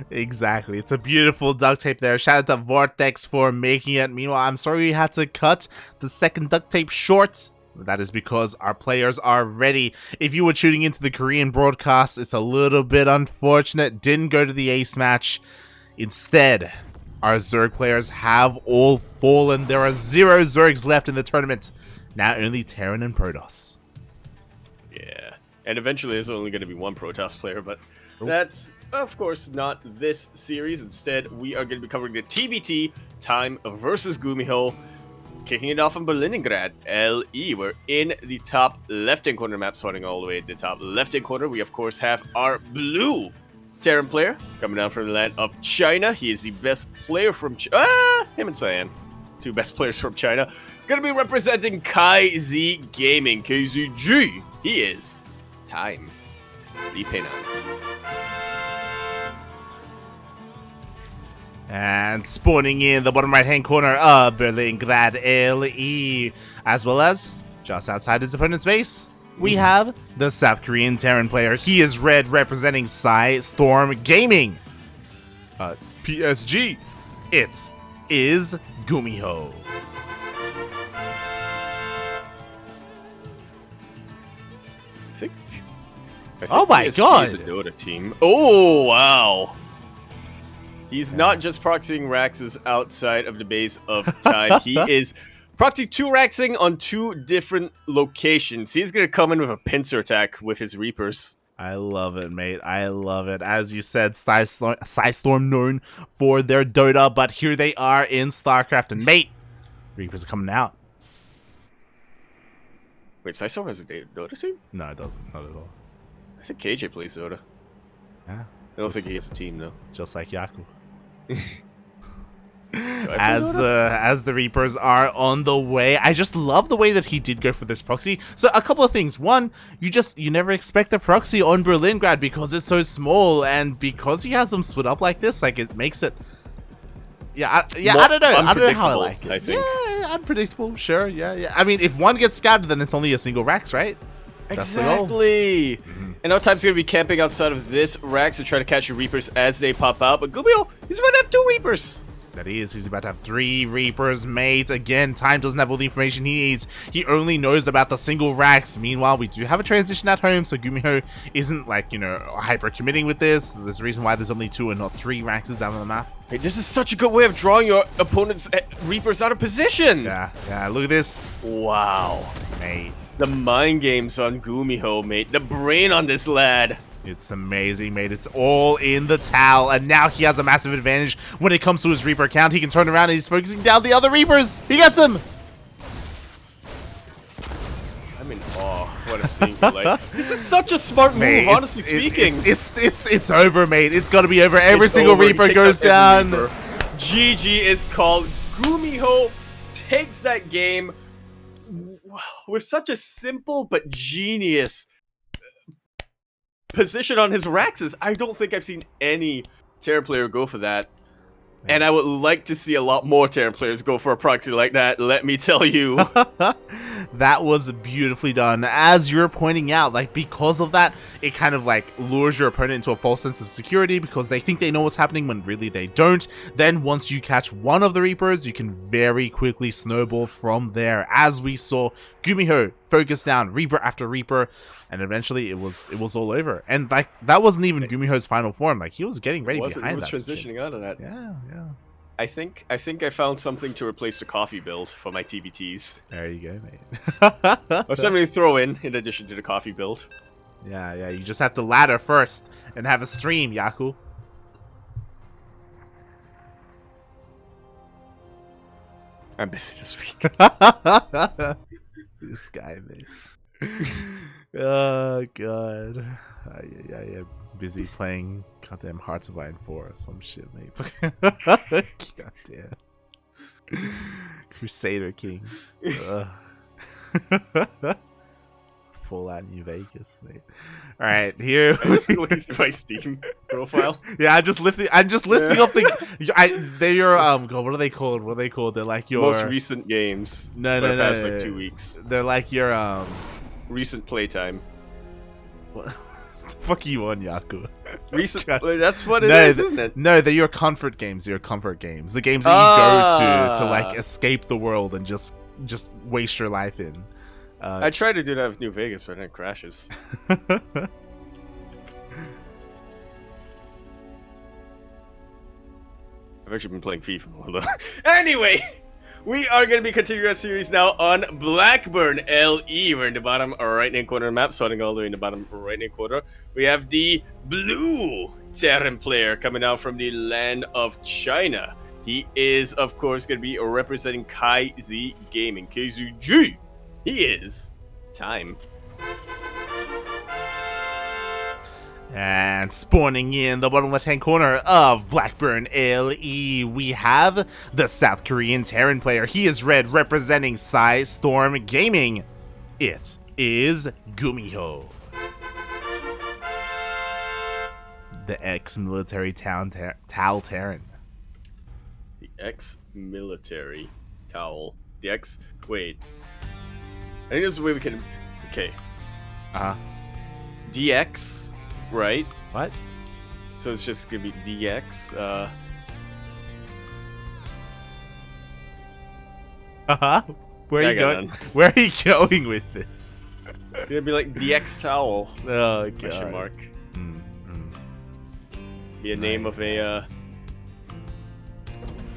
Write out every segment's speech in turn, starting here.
Exactly. It's a beautiful duct tape there. Shout out to Vortex for making it. Meanwhile, I'm sorry we had to cut the second duct tape short. That is because our players are ready. If you were tuning into the Korean broadcast, it's a little bit unfortunate. Didn't go to the ace match. Instead, our Zerg players have all fallen. There are 0 Zergs left in the tournament. Now only Terran and Protoss. Yeah. And eventually there's only going to be 1 Protoss player, but that's, of course, not this series. Instead, we are going to be covering the TvT Time versus GuMiho. Kicking it off in Berlingrad, LE. We're in the top left-hand corner map, starting all the way at the top left-hand corner. We, of course, have our blue Terran player coming down from the land of China. He is the best player from him and Cyan. 2 best players from China. Gonna be representing KZ Gaming. KZG. He is Time. The Pena. And spawning in the bottom right-hand corner of Berlingrad LE, as well as just outside his opponent's base, we have the South Korean Terran player. He is red, representing Storm Gaming. PSG, it is GuMiho. I think oh my PSG god! is a Dota team. Oh, wow. He's not just proxying Raxes outside of the base of Time. He is proxy 2 Raxing on 2 different locations. He's going to come in with a pincer attack with his Reapers. I love it, mate. I love it. As you said, Storm known for their Dota, but here they are in StarCraft. And mate, Reapers are coming out. Wait, Storm has a Dota team? No, it doesn't. Not at all. I think KJ plays Dota. Yeah. I don't think he has a team, though. Just like Yaku. As the Reapers are on the way. I just love the way that he did go for this proxy. So a couple of things. One, you never expect the proxy on Berlingrad because it's so small, and because he has them split up like this, like it makes it I don't know. I don't know how I like it. I think. Yeah, unpredictable, sure. Yeah. I mean, if one gets scattered, then it's only a single Rax, right? Exactly. And now Time's going to be camping outside of this Rax to try to catch the Reapers as they pop out. But GuMiho, he's about to have 2 Reapers. That he is. He's about to have 3 Reapers, mate. Again, Time doesn't have all the information he needs. He only knows about the single Rax. Meanwhile, we do have a transition at home, so GuMiho isn't, like, hyper-committing with this. There's a reason why there's only 2 and not 3 Raxes down on the map. Hey, this is such a good way of drawing your opponent's Reapers out of position. Yeah, look at this. Wow. Mate. The mind games on GuMiho, mate. The brain on this lad. It's amazing, mate. It's all in the towel, and now he has a massive advantage when it comes to his Reaper count. He can turn around and he's focusing down the other Reapers. He gets him. I'm in awe of what I'm seeing. Like, this is such a smart move, mate, honestly speaking. It's over, mate. It's got to be over. Every single Reaper goes down. GG is called. GuMiho takes that game with such a simple but genius position on his Raxes. I don't think I've seen any Terran player go for that. And I would like to see a lot more Terran players go for a proxy like that, let me tell you. That was beautifully done. As you're pointing out, like, because of that, it kind of like lures your opponent into a false sense of security because they think they know what's happening when really they don't. Then once you catch one of the Reapers, you can very quickly snowball from there. As we saw, GuMiho focus down Reaper after Reaper, and eventually it was all over. And like, that wasn't even GuMiho's final form. Like, he was getting ready behind that. He was transitioning out of that. Yeah. I think I found something to replace the coffee build for my TvTs. There you go, mate. Or something to throw in addition to the coffee build. Yeah. You just have to ladder first and have a stream, Yaku. I'm busy this week. This guy, man. Oh god. I'm busy playing goddamn Hearts of Iron 4 or some shit, mate. Goddamn. Crusader Kings. Fallout New Vegas, mate. Alright, here. I'm just looking through my Steam profile. Yeah, I'm just listing off the they're your god, what are they called? They're like your most recent games. No, past like 2 weeks. They're like your recent playtime. What? Fuck you on, Yaku. That's what it is, isn't it? No, they're your comfort games. Your comfort games. The games that you go to like escape the world and just waste your life in. I tried to do that with New Vegas, but then it crashes. I've actually been playing FIFA. Anyway, we are going to be continuing our series now on Blackburn LE. We're in the bottom right-hand corner of the map, starting all the way in the bottom right-hand corner. We have the blue Terran player coming out from the land of China. He is, of course, going to be representing KZ Gaming. KZG. He is Time. And spawning in the bottom left-hand corner of Blackburn LE, we have the South Korean Terran player. He is red, representing Storm Gaming. It is GuMiho. The ex-military Tal Terran. The ex-military Towel. The ex... Wait. I think there's a way we can... Okay. DX... Right? What? So it's just gonna be DX. Where are you going? Where are you going with this? It's gonna be like DX Towel. Oh god. Question mark. Be a name of a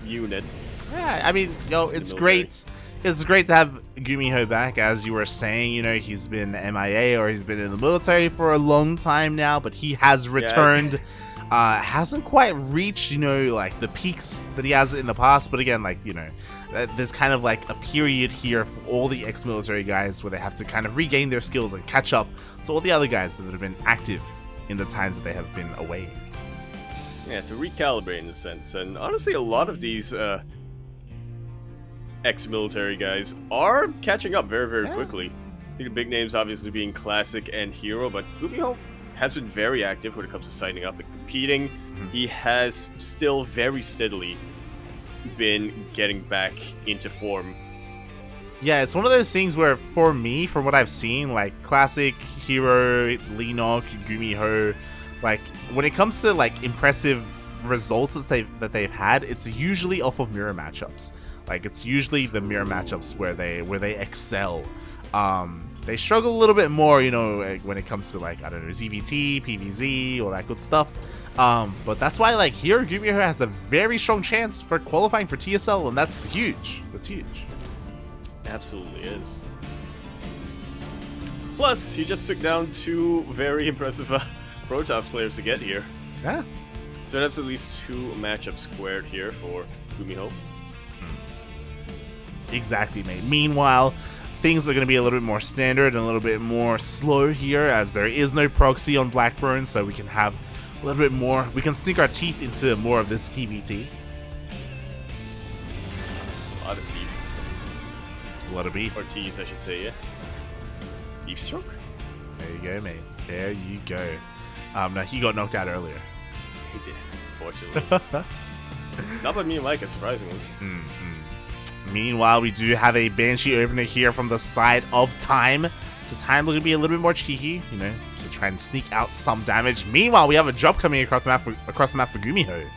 unit. Yeah, I mean, it's great. It's great to have GuMiho back, as you were saying. You know, he's been MIA or he's been in the military for a long time now, but he has returned. Hasn't quite reached, like the peaks that he has in the past. But again, like, there's kind of like a period here for all the ex-military guys where they have to kind of regain their skills and catch up to all the other guys that have been active in the times that they have been away. Yeah, to recalibrate in a sense. And honestly, a lot of these ex-military guys are catching up very, very quickly. I think the big names obviously being Classic and Hero, but GuMiho has been very active when it comes to signing up and competing. He has still very steadily been getting back into form. Yeah, it's one of those things where, for me, from what I've seen, like Classic, Hero, Leenock, GuMiho, like when it comes to like impressive results that they've had, it's usually off of mirror matchups. Like, it's usually the mirror matchups where they excel. They struggle a little bit more, when it comes to, like, I don't know, ZVT, PVZ, all that good stuff. But that's why, like, here, GuMiho has a very strong chance for qualifying for TSL, and that's huge. That's huge. Absolutely is. Plus, he just took down two very impressive Protoss players to get here. Yeah. So that's at least two matchups squared here for GuMiho. Exactly, mate. Meanwhile, things are going to be a little bit more standard and a little bit more slow here, as there is no proxy on Blackburn, so we can have a little bit more. We can sink our teeth into more of this TvT. That's a lot of teeth. A lot of beef. Or T's, I should say, yeah. Beef stroke? There you go, mate. There you go. No, he got knocked out earlier. He did, unfortunately. Not by me and Micah, surprisingly. Meanwhile, we do have a Banshee opener here from the side of Time. So Time looking to be a little bit more cheeky, to try and sneak out some damage. Meanwhile, we have a drop coming across the map for GuMiho.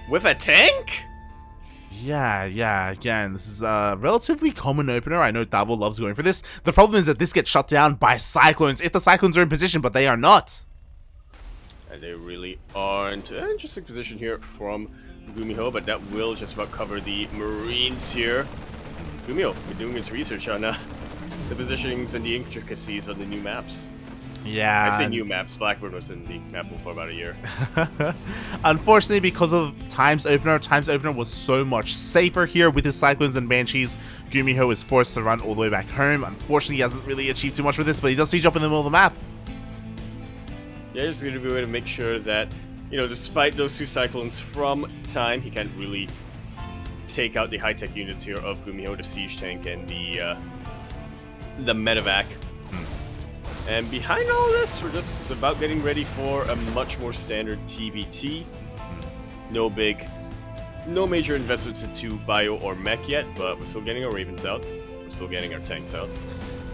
With a tank? Yeah, again, this is a relatively common opener. I know Davo loves going for this. The problem is that this gets shut down by Cyclones, if the Cyclones are in position, but they are not. And they really aren't. An interesting position here from GuMiho, but that will just about cover the Marines here. GuMiho been doing his research on the positionings and the intricacies of the new maps. Yeah. I say new maps. Blackburn was in the map for about a year. Unfortunately, because of Time's opener was so much safer here with his Cyclones and Banshees. GuMiho is forced to run all the way back home. Unfortunately, he hasn't really achieved too much with this, but he does siege up in the middle of the map. Yeah, just going to be a way to make sure that, despite those two Cyclones from Time, he can't really take out the high-tech units here of GuMiho, the Siege Tank, and the Medevac. And behind all this, we're just about getting ready for a much more standard TvT. No major investments into bio or mech yet, but we're still getting our Ravens out. We're still getting our tanks out.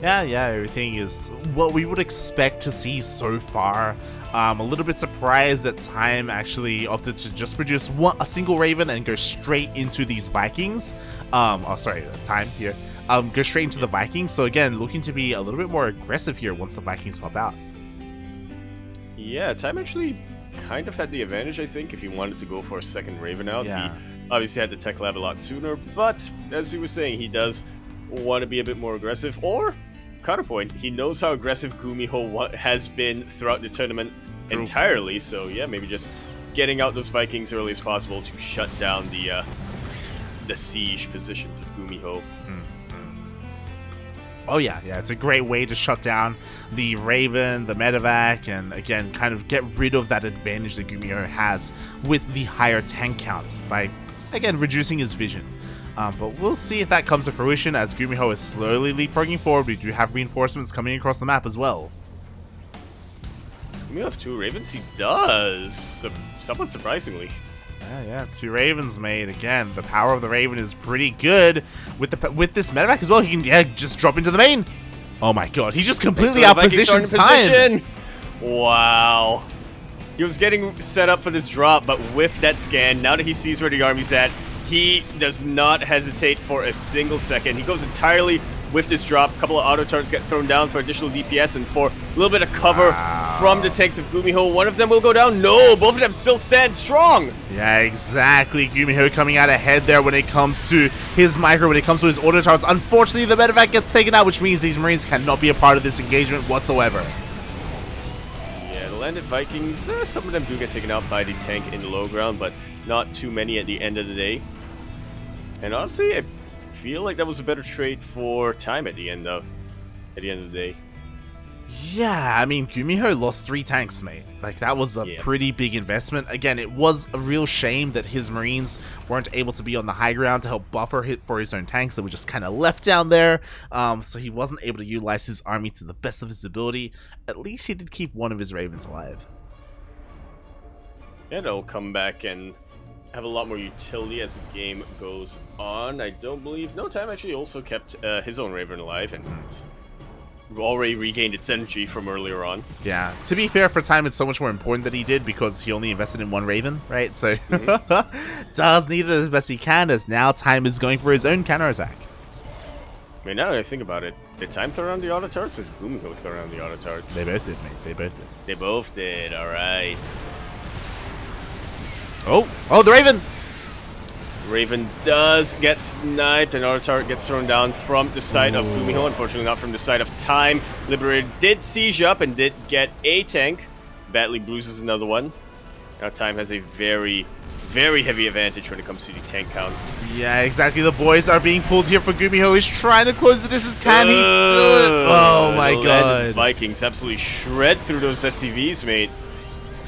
Yeah, everything is what we would expect to see so far. A little bit surprised that Time actually opted to just produce a single Raven and go straight into these Vikings. Oh, sorry, Time here. Go straight into the Vikings. So again, looking to be a little bit more aggressive here once the Vikings pop out. Yeah, Time actually kind of had the advantage, I think, if he wanted to go for a second Raven out. Yeah. He obviously had the tech lab a lot sooner, but as he was saying, he does want to be a bit more aggressive, or counterpoint, he knows how aggressive GuMiho has been throughout the tournament entirely, so yeah, maybe just getting out those Vikings early as possible to shut down the siege positions of GuMiho. Oh yeah, it's a great way to shut down the Raven, the Medevac, and again, kind of get rid of that advantage that GuMiho has with the higher tank counts by, again, reducing his vision. But we'll see if that comes to fruition as GuMiho is slowly leapfrogging forward. We do have reinforcements coming across the map as well. Does GuMiho have 2 Ravens? He does, somewhat surprisingly. Yeah, 2 Ravens made. Again, the power of the Raven is pretty good. With this medevac as well, he can just drop into the main. Oh my god, he just completely outpositions Time. Wow. He was getting set up for this drop, but with that scan, now that he sees where the army's at, he does not hesitate for a single second. He goes entirely with this drop. A couple of auto turrets get thrown down for additional DPS and for a little bit of cover from the tanks of GuMiho. One of them will go down. No, both of them still stand strong. Yeah, exactly. GuMiho coming out ahead there when it comes to his micro, when it comes to his auto turrets. Unfortunately, the medevac gets taken out, which means these Marines cannot be a part of this engagement whatsoever. Yeah, the landed Vikings, some of them do get taken out by the tank in the low ground, but not too many at the end of the day. And honestly, I feel like that was a better trade for Time at the end of the day. Yeah, I mean, GuMiho lost 3 tanks, mate. Like, that was a pretty big investment. Again, it was a real shame that his Marines weren't able to be on the high ground to help buffer hit for his own tanks that were just kind of left down there. So he wasn't able to utilize his army to the best of his ability. At least he did keep one of his Ravens alive. Yeah, they'll come back and have a lot more utility as the game goes on. I don't believe... No, Time actually also kept his own Raven alive, and it's already regained its energy from earlier on. Yeah, to be fair, for Time, it's so much more important that he did because he only invested in 1 Raven, right? So, does need it as best he can, as now Time is going for his own counterattack. I mean, now that I think about it, did Time throw around the auto turrets, or did GuMiho throw around the auto turrets? They both did, mate. They both did. They both did, alright. Oh, the Raven! Raven does get sniped, and auto turret gets thrown down from the side of GuMiho, unfortunately not from the side of Time. Liberator did siege up and did get a tank. Badly bruises another one. Now Time has a very, very heavy advantage when it comes to the tank count. Yeah, exactly. The boys are being pulled here for GuMiho. He's trying to close the distance. Can he do it? Oh my god. Vikings absolutely shred through those SCVs, mate.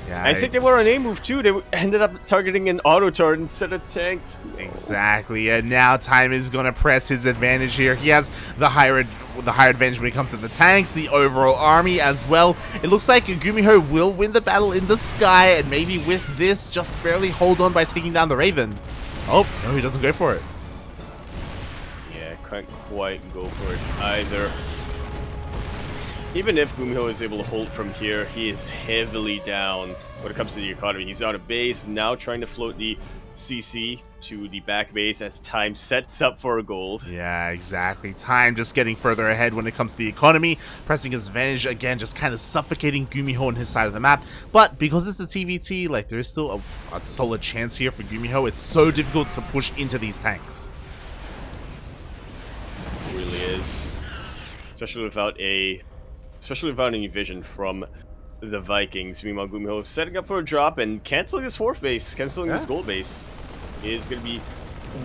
Yeah, I think they were on A move too. They ended up targeting an auto turret instead of tanks. Exactly, and now Time is going to press his advantage here. He has the higher advantage when it comes to the tanks, the overall army as well. It looks like GuMiho will win the battle in the sky, and maybe with this, just barely hold on by taking down the Raven. Oh, no, he doesn't go for it. Yeah, can't quite go for it either. Even if GuMiho is able to hold from here, he is heavily down when it comes to the economy. He's out of base, now trying to float the CC to the back base as Time sets up for a gold. Yeah, exactly. Time just getting further ahead when it comes to the economy, pressing his advantage again, just kind of suffocating GuMiho on his side of the map. But because it's a TvT, like, there's still a solid chance here for GuMiho. It's so difficult to push into these tanks. It really is. Especially without any vision from the Vikings. Meanwhile, GuMiho is setting up for a drop and canceling his 4th base, canceling his gold base, is going to be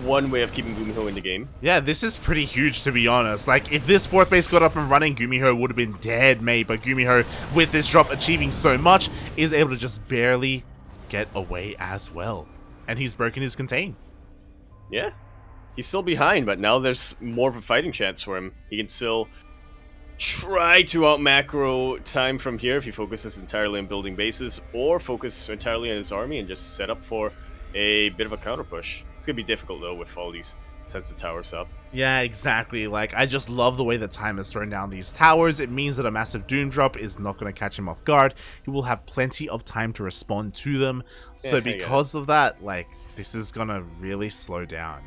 one way of keeping GuMiho in the game. Yeah, this is pretty huge, to be honest. Like, if this 4th base got up and running, GuMiho would have been dead, mate. But GuMiho, with this drop achieving so much, is able to just barely get away as well. And he's broken his contain. Yeah. He's still behind, but now there's more of a fighting chance for him. He can still try to out-macro Time from here if he focuses entirely on building bases, or focus entirely on his army and just set up for a bit of a counter push. It's going to be difficult, though, with all these sets the towers up. Yeah, exactly. Like, I just love the way that Time has thrown down these towers. It means that a massive Doom drop is not going to catch him off guard. He will have plenty of time to respond to them. So Yeah, because of that, like, this is going to really slow down.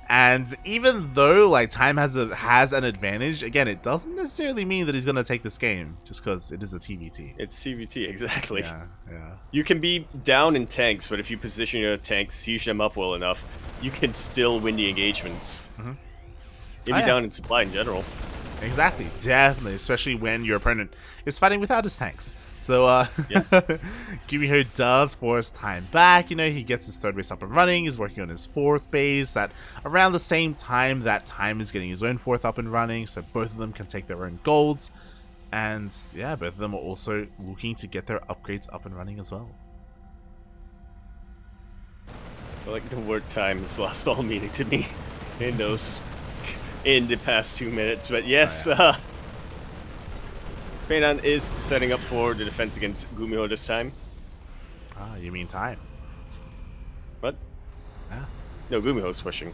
And even though like Time has an advantage, again, it doesn't necessarily mean that he's going to take this game just because it is a TvT. It's TvT, exactly. Yeah, yeah. You can be down in tanks, but if you position your tanks, siege them up well enough, you can still win the engagements. Mm-hmm. You'll be down in supply in general. Exactly, definitely, especially when your opponent is fighting without his tanks. So, Yeah. GuMiho does force Time back. You know, he gets his third base up and running. He's working on his fourth base at around the same time that Time is getting his own fourth up and running. So both of them can take their own golds. And yeah, both of them are also looking to get their upgrades up and running as well. I like the word time has lost all meaning to me in the past 2 minutes. But yes, Peinan is setting up for the defense against GuMiho this time. Ah, you mean Time? What? Yeah. No, GuMiho's pushing.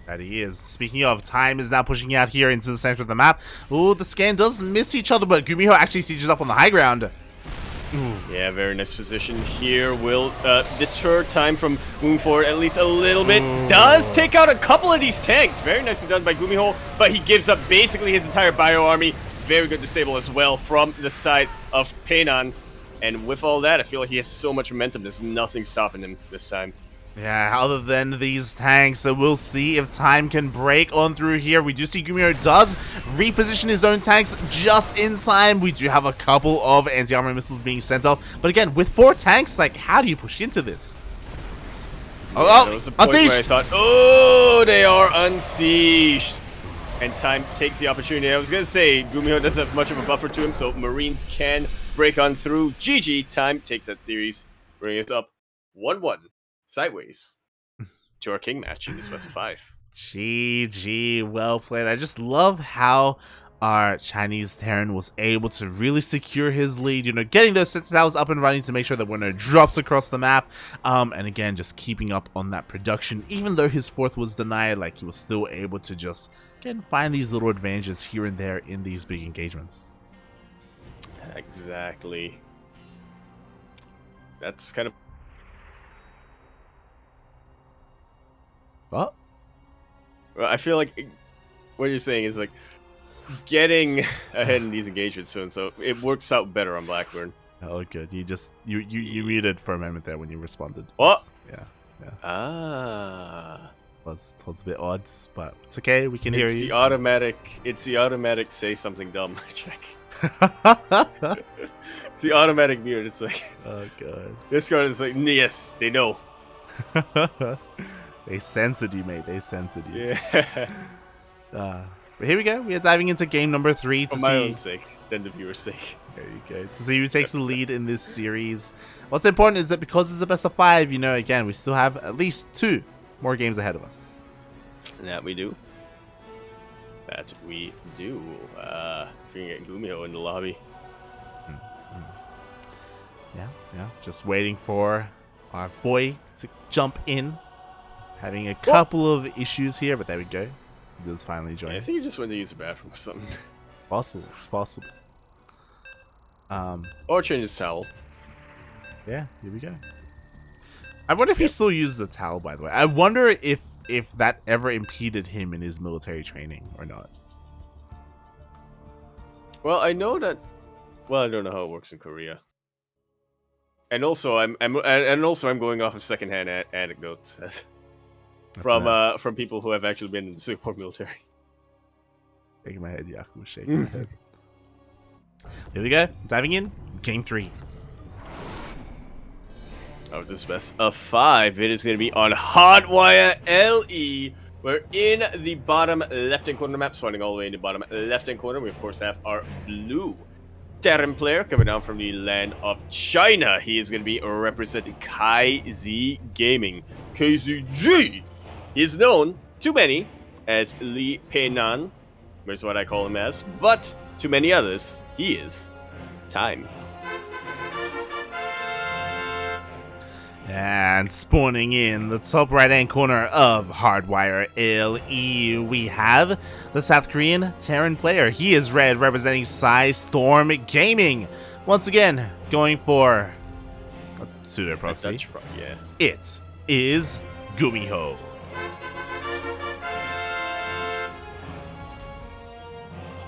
That he is. Speaking of, Time is now pushing out here into the center of the map. Ooh, the scan does miss each other, but GuMiho actually sieges up on the high ground. Yeah, very nice position here. Will deter Time from moving forward at least a little bit. Does take out a couple of these tanks. Very nicely done by GuMiho, but he gives up basically his entire bio army. Very good disable as well from the side of Peinan. And with all that, I feel like he has so much momentum. There's nothing stopping him this time. Yeah, other than these tanks, so we'll see if Time can break on through here. We do see GuMiho does reposition his own tanks just in time. We do have a couple of anti-armor missiles being sent off. But again, with 4 tanks, like, how do you push into this? Yeah, there was a point where I thought, oh, they are unsieged. And Time takes the opportunity. I was going to say, GuMiho doesn't have much of a buffer to him, so Marines can break on through. GG, Time takes that series, bringing it up 1-1. Sideways to our king match in this best of 5. GG, well played. I just love how our Chinese Terran was able to really secure his lead, you know, getting those sentinels up and running to make sure that when it drops across the map, and again, just keeping up on that production. Even though his fourth was denied, like, he was still able to just, again, find these little advantages here and there in these big engagements. Exactly. That's kind of... Well, I feel like what you're saying is like getting ahead in these engagements soon, so it works out better on Blackburn. oh, good. You muted for a moment there when you responded. What? Yeah. Ah. Was a bit odd, but it's okay. We can hear you. It's the automatic say something dumb check. It's the automatic mute. It's like, oh god. This card is like, yes, they know. They censored you, mate. They censored you. Yeah. But here we go. We are diving into game number 3 to For my own sake, then the viewer's sake. There you go. To see who takes the lead in this series. What's important is that because it's a best of 5, you know, again, we still have at least 2 more games ahead of us. That we do. That we do. Figuring out GuMiho in the lobby. Yeah. Just waiting for our boy to jump in. Having a couple of issues here, but there we go. He does finally join. Yeah, I think he just went to use the bathroom or something. Possible. It's possible. Or change his towel. Yeah, here we go. I wonder if he still uses a towel, by the way. I wonder if that ever impeded him in his military training or not. Well, I know that. Well, I don't know how it works in Korea. And also, I'm going off of secondhand anecdotes from people who have actually been in the Singapore military. Shaking my head, Yaku. Shaking my head. Here we go. Diving in. Game 3. Of this best of 5, it is going to be on Hotwire LE. We're in the bottom left-hand corner of the map, starting all the way in the bottom left-hand corner. We, of course, have our blue Terran player coming down from the land of China. He is going to be representing KZ Gaming. KZG! He is known to many as Li Peinan, is what I call him as, but to many others, he is Time. Yeah, And spawning in the top right-hand corner of Hardwire LE, we have the South Korean Terran player. He is red, representing Storm Gaming. Once again, going for a pseudo proxy. Yeah. It is GuMiho.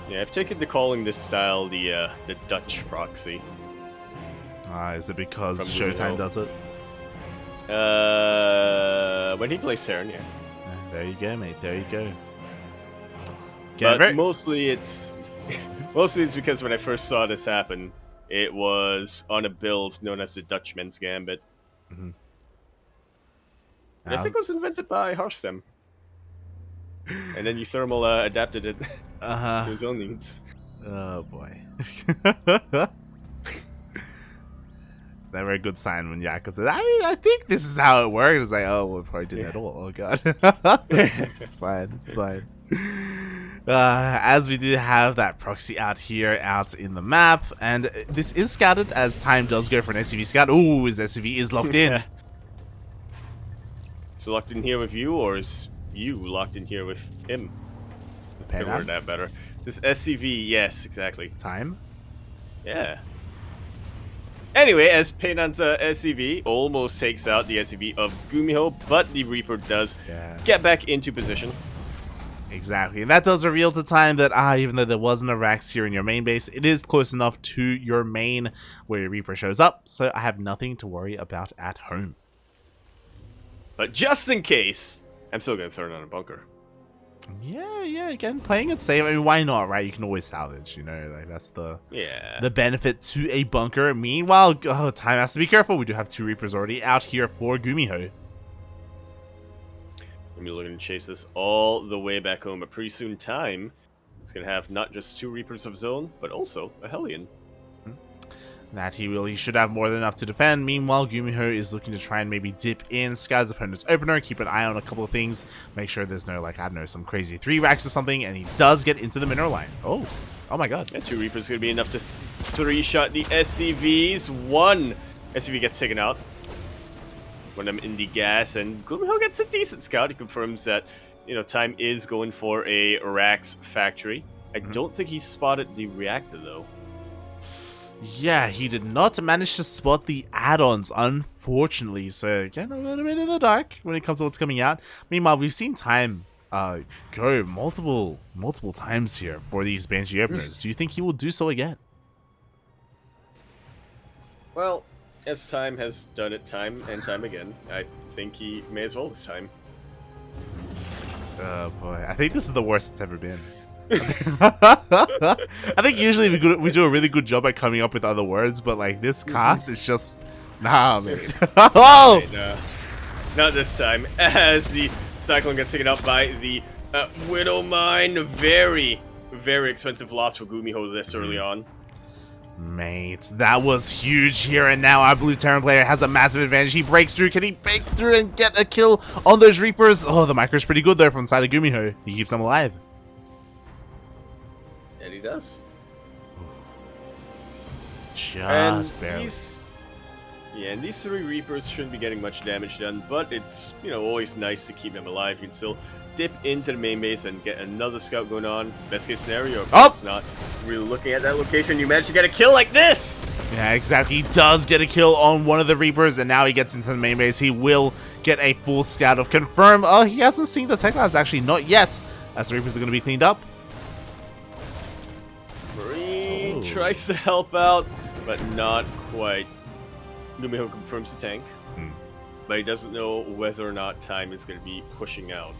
Yeah, I've taken to calling this style the Dutch proxy. Is it because From Showtime GuMiho. does it? When he plays Terran, yeah. There you go, mate. There you go. But mostly it's because when I first saw this happen, it was on a build known as the Dutchman's Gambit. Mm-hmm. I think it was invented by Harstem. And then Uthermal adapted it to his own needs. Oh boy. Never a good sign when Yakuza says, I think this is how it works. It's like, oh, well, probably didn't at all. Oh god. It's fine. It's fine. As we do have that proxy out in the map, and this is scouted as time does go for an SCV scout. Ooh, his SCV is locked in. Is he locked in here with you, or is you locked in here with him? I word that better. This SCV, yes, exactly. Time? Yeah. Anyway, as Peinan's SCV almost takes out the SCV of GuMiho, but the Reaper does get back into position. Exactly, and that does reveal to time that even though there wasn't a Rax here in your main base, it is close enough to your main where your Reaper shows up, so I have nothing to worry about at home. But just in case, I'm still going to throw it on a bunker. Yeah, again, playing it safe. I mean, why not, right? You can always salvage, like that's the benefit to a bunker. Meanwhile, time has to be careful. We do have 2 Reapers already out here for GuMiho. And we're looking to chase this all the way back home, but pretty soon time is going to have not just 2 Reapers of his own, but also a Hellion. That he should have more than enough to defend. Meanwhile, GuMiho is looking to try and maybe dip in, scout his opponent's opener, keep an eye on a couple of things, make sure there's no, like, I don't know, some crazy 3 racks or something, and he does get into the mineral line. Oh my god. Yeah, 2 Reapers going to be enough to 3-shot the SCVs. 1 SCV gets taken out when I'm in the gas, and GuMiho gets a decent scout. He confirms that, time is going for a Rax factory. I don't think he spotted the reactor, though. Yeah, he did not manage to spot the add-ons, unfortunately. So, again, a little bit in the dark when it comes to what's coming out. Meanwhile, we've seen time go multiple times here for these Banshee openers. Do you think he will do so again? Well, as time has done it time and time again, I think he may as well this time. Oh boy, I think this is the worst it's ever been. I think usually we do a really good job at coming up with other words, but like this cast is just mate. Oh! No, not this time. As the Cyclone gets taken out by the Widow Mine, very, very expensive loss for GuMiho this early on. Mate, that was huge here, and now our blue Terran player has a massive advantage. He breaks through. Can he break through and get a kill on those Reapers? Oh, the micro's pretty good there from the side of GuMiho. He keeps them alive. And he does. Just barely. And these 3 Reapers shouldn't be getting much damage done, but it's, always nice to keep them alive. You can still dip into the main base and get another scout going on. Best case scenario, it's not really looking at that location. You manage to get a kill like this! Yeah, exactly. He does get a kill on one of the Reapers, and now he gets into the main base. He will get a full scout of confirm. Oh, he hasn't seen the tech labs, actually, not yet, as the Reapers are going to be cleaned up. Marine tries to help out, but not quite. GuMiho confirms the tank, but he doesn't know whether or not time is going to be pushing out.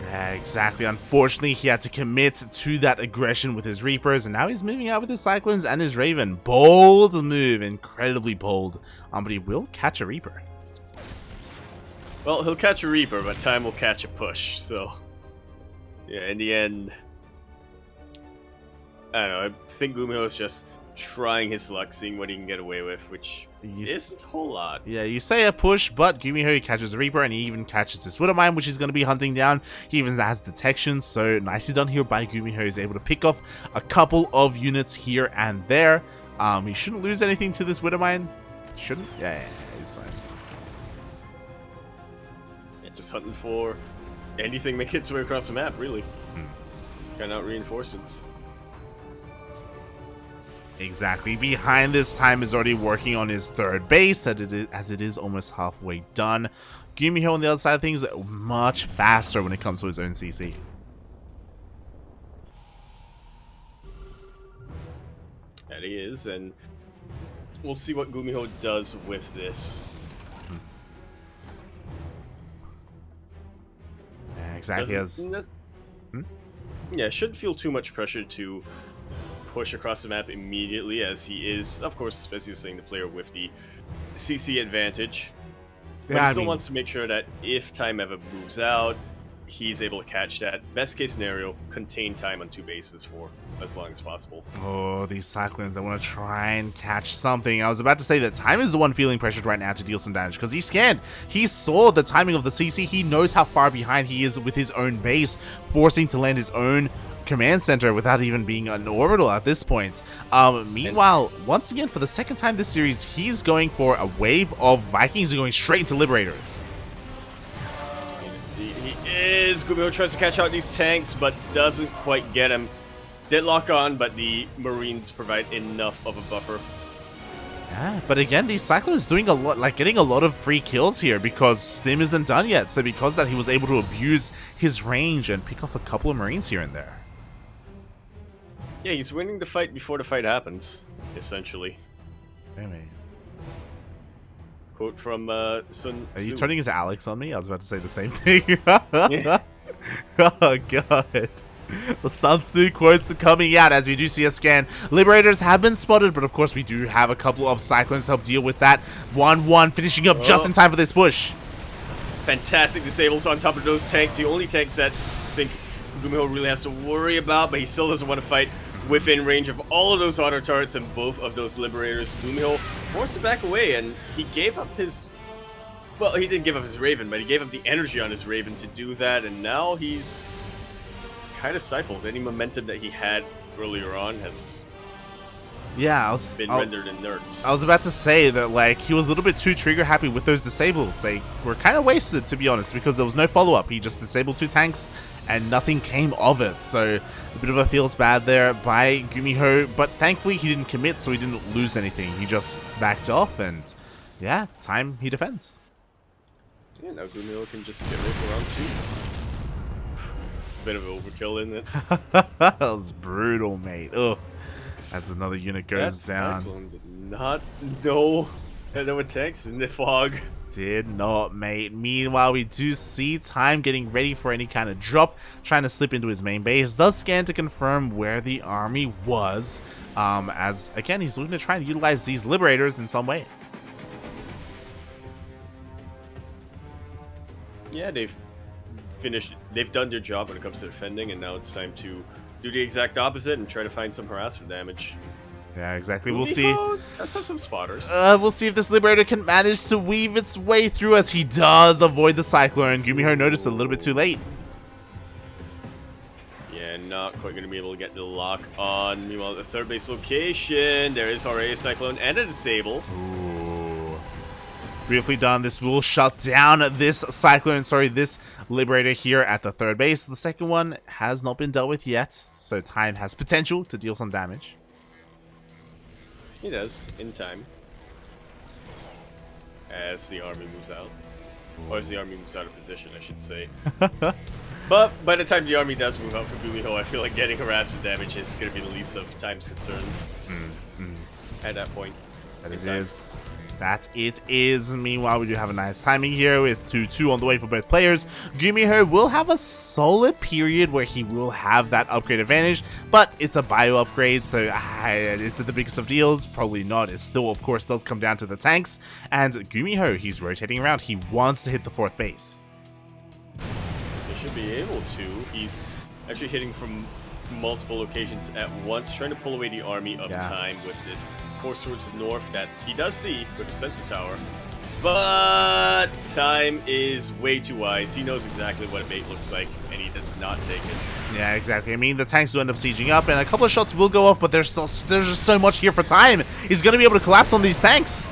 Yeah, exactly. Unfortunately, he had to commit to that aggression with his Reapers, and now he's moving out with his Cyclones and his Raven. Bold move, incredibly bold. But he will catch a Reaper. Well, he'll catch a Reaper, but time will catch a push. So, yeah, in the end, I don't know. I think GuMiho is just trying his luck, seeing what he can get away with, which isn't a whole lot. Yeah, you say a push, but GuMiho catches a Reaper, and he even catches this Widow Mine, which he's going to be hunting down. He even has detection, so nicely done here by GuMiho. He's able to pick off a couple of units here and there. He shouldn't lose anything to this Widow Mine. Shouldn't? Yeah, he's fine. just hunting for anything make its way across the map, really. Kind out reinforcements. Exactly. Behind this, Time is already working on his third base, as it is almost halfway done. GuMiho on the other side of things, much faster when it comes to his own CC. That he is, and we'll see what GuMiho does with this. Yeah, exactly. Yeah, shouldn't feel too much pressure to push across the map immediately, as he is, of course, as you were saying, the player with the CC advantage. But he still wants to make sure that if Time ever moves out, he's able to catch that. Best case scenario, contain Time on 2 bases for as long as possible. Oh, these Cyclones, I want to try and catch something. I was about to say that Time is the one feeling pressured right now to deal some damage, because he scanned. He saw the timing of the CC. He knows how far behind he is with his own base, forcing to land his own command center without even being an orbital at this point. Meanwhile, once again, for the second time this series, he's going for a wave of Vikings and going straight into Liberators. He is. GuMiho tries to catch out these tanks, but doesn't quite get him. Did lock on, but the Marines provide enough of a buffer. Yeah, but again, these Cyclones doing a lot, like getting a lot of free kills here because Stim isn't done yet. So because that, he was able to abuse his range and pick off a couple of Marines here and there. Yeah, he's winning the fight before the fight happens, essentially. Maybe. Quote from Sun Are you Tzu. turning into Alex on me? I was about to say the same thing. Oh, God. The Sun Tzu quotes are coming out as we do see a scan. Liberators have been spotted, but of course we do have a couple of Cyclones to help deal with that. 1-1 finishing up just in time for this push. Fantastic disables on top of those tanks. The only tanks that I think GuMiho really has to worry about, but he still doesn't want to fight within range of all of those auto turrets and both of those Liberators. GuMiho forced to back away, and he gave up his... Well, he didn't give up his Raven, but he gave up the energy on his Raven to do that, and now he's kind of stifled. Any momentum that he had earlier on has been rendered inert. I was about to say that, like, he was a little bit too trigger happy with those disables. They were kind of wasted, to be honest, because there was no follow-up. He just disabled 2 tanks and nothing came of it. So a bit of a feels bad there by GuMiho, but thankfully he didn't commit, so he didn't lose anything. He just backed off, and yeah, Time he defends. Yeah, now GuMiho can just get ready for round 2. It's a bit of an overkill, isn't it? That was brutal, mate. Ugh. As another unit goes down. Cyclone did not know that there were tanks in the fog. Did not, mate. Meanwhile, we do see Time getting ready for any kind of drop, trying to slip into his main base. Does scan to confirm where the army was, as, again, he's looking to try and utilize these Liberators in some way. Yeah, they've done their job when it comes to defending, and now it's time to do the exact opposite and try to find some harassment damage. Yeah, exactly. We'll see. Let's have some spotters. We'll see if this Liberator can manage to weave its way through, as he does avoid the Cyclone. GuMiho noticed a little bit too late. Yeah, not quite going to be able to get the lock on. Meanwhile, at the third base location, there is already a Cyclone and a Disable. Ooh. Beautifully done. This will shut down this Cyclone, this Liberator here at the third base. The second one has not been dealt with yet, so Time has potential to deal some damage. He does, in time. As the army moves out. Or as the army moves out of position, I should say. But by the time the army does move out for GuMiho, I feel like getting harassment damage is going to be the least of Time's concerns at that point. That it is. That it is. Meanwhile, we do have a nice timing here with 2-2 on the way for both players. GuMiho will have a solid period where he will have that upgrade advantage, but it's a bio upgrade, so is it the biggest of deals? Probably not. It still, of course, does come down to the tanks, and GuMiho, he's rotating around. He wants to hit the 4th base. He should be able to. He's actually hitting from multiple locations at once, trying to pull away the army of Time with this course towards the north that he does see with a sensor tower. But Time is way too wise. He knows exactly what a bait looks like, and he does not take it. Yeah, exactly. I mean, the tanks do end up sieging up, and a couple of shots will go off, but there's just so much here for Time. He's going to be able to collapse on these tanks.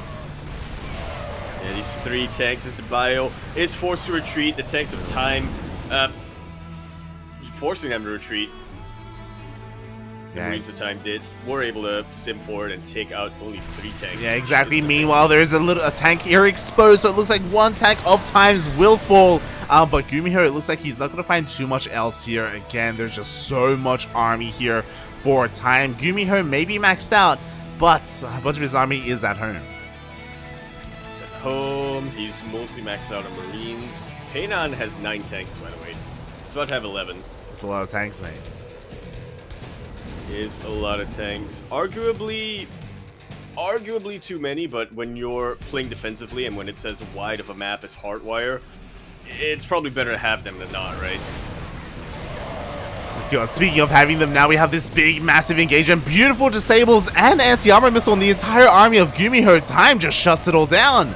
Yeah, these 3 tanks as the bio is forced to retreat. The tanks of time, forcing them to retreat. The Marines of Time were able to stim forward and take out only 3 tanks. Yeah, exactly. Meanwhile, there's a tank here exposed, so it looks like 1 tank of Times will fall. But GuMiho, it looks like he's not going to find too much else here. Again, there's just so much army here for Time. GuMiho may be maxed out, but a bunch of his army is at home. He's at home. He's mostly maxed out on Marines. Peinan has 9 tanks, by the way. He's about to have 11. That's a lot of tanks, mate. Is a lot of tanks. Arguably too many, but when you're playing defensively and when it says wide of a map is hardwire, it's probably better to have them than not, right? God, speaking of having them, now we have this big, massive engagement. Beautiful disables and anti-armor missile on the entire army of GuMiho. Time just shuts it all down.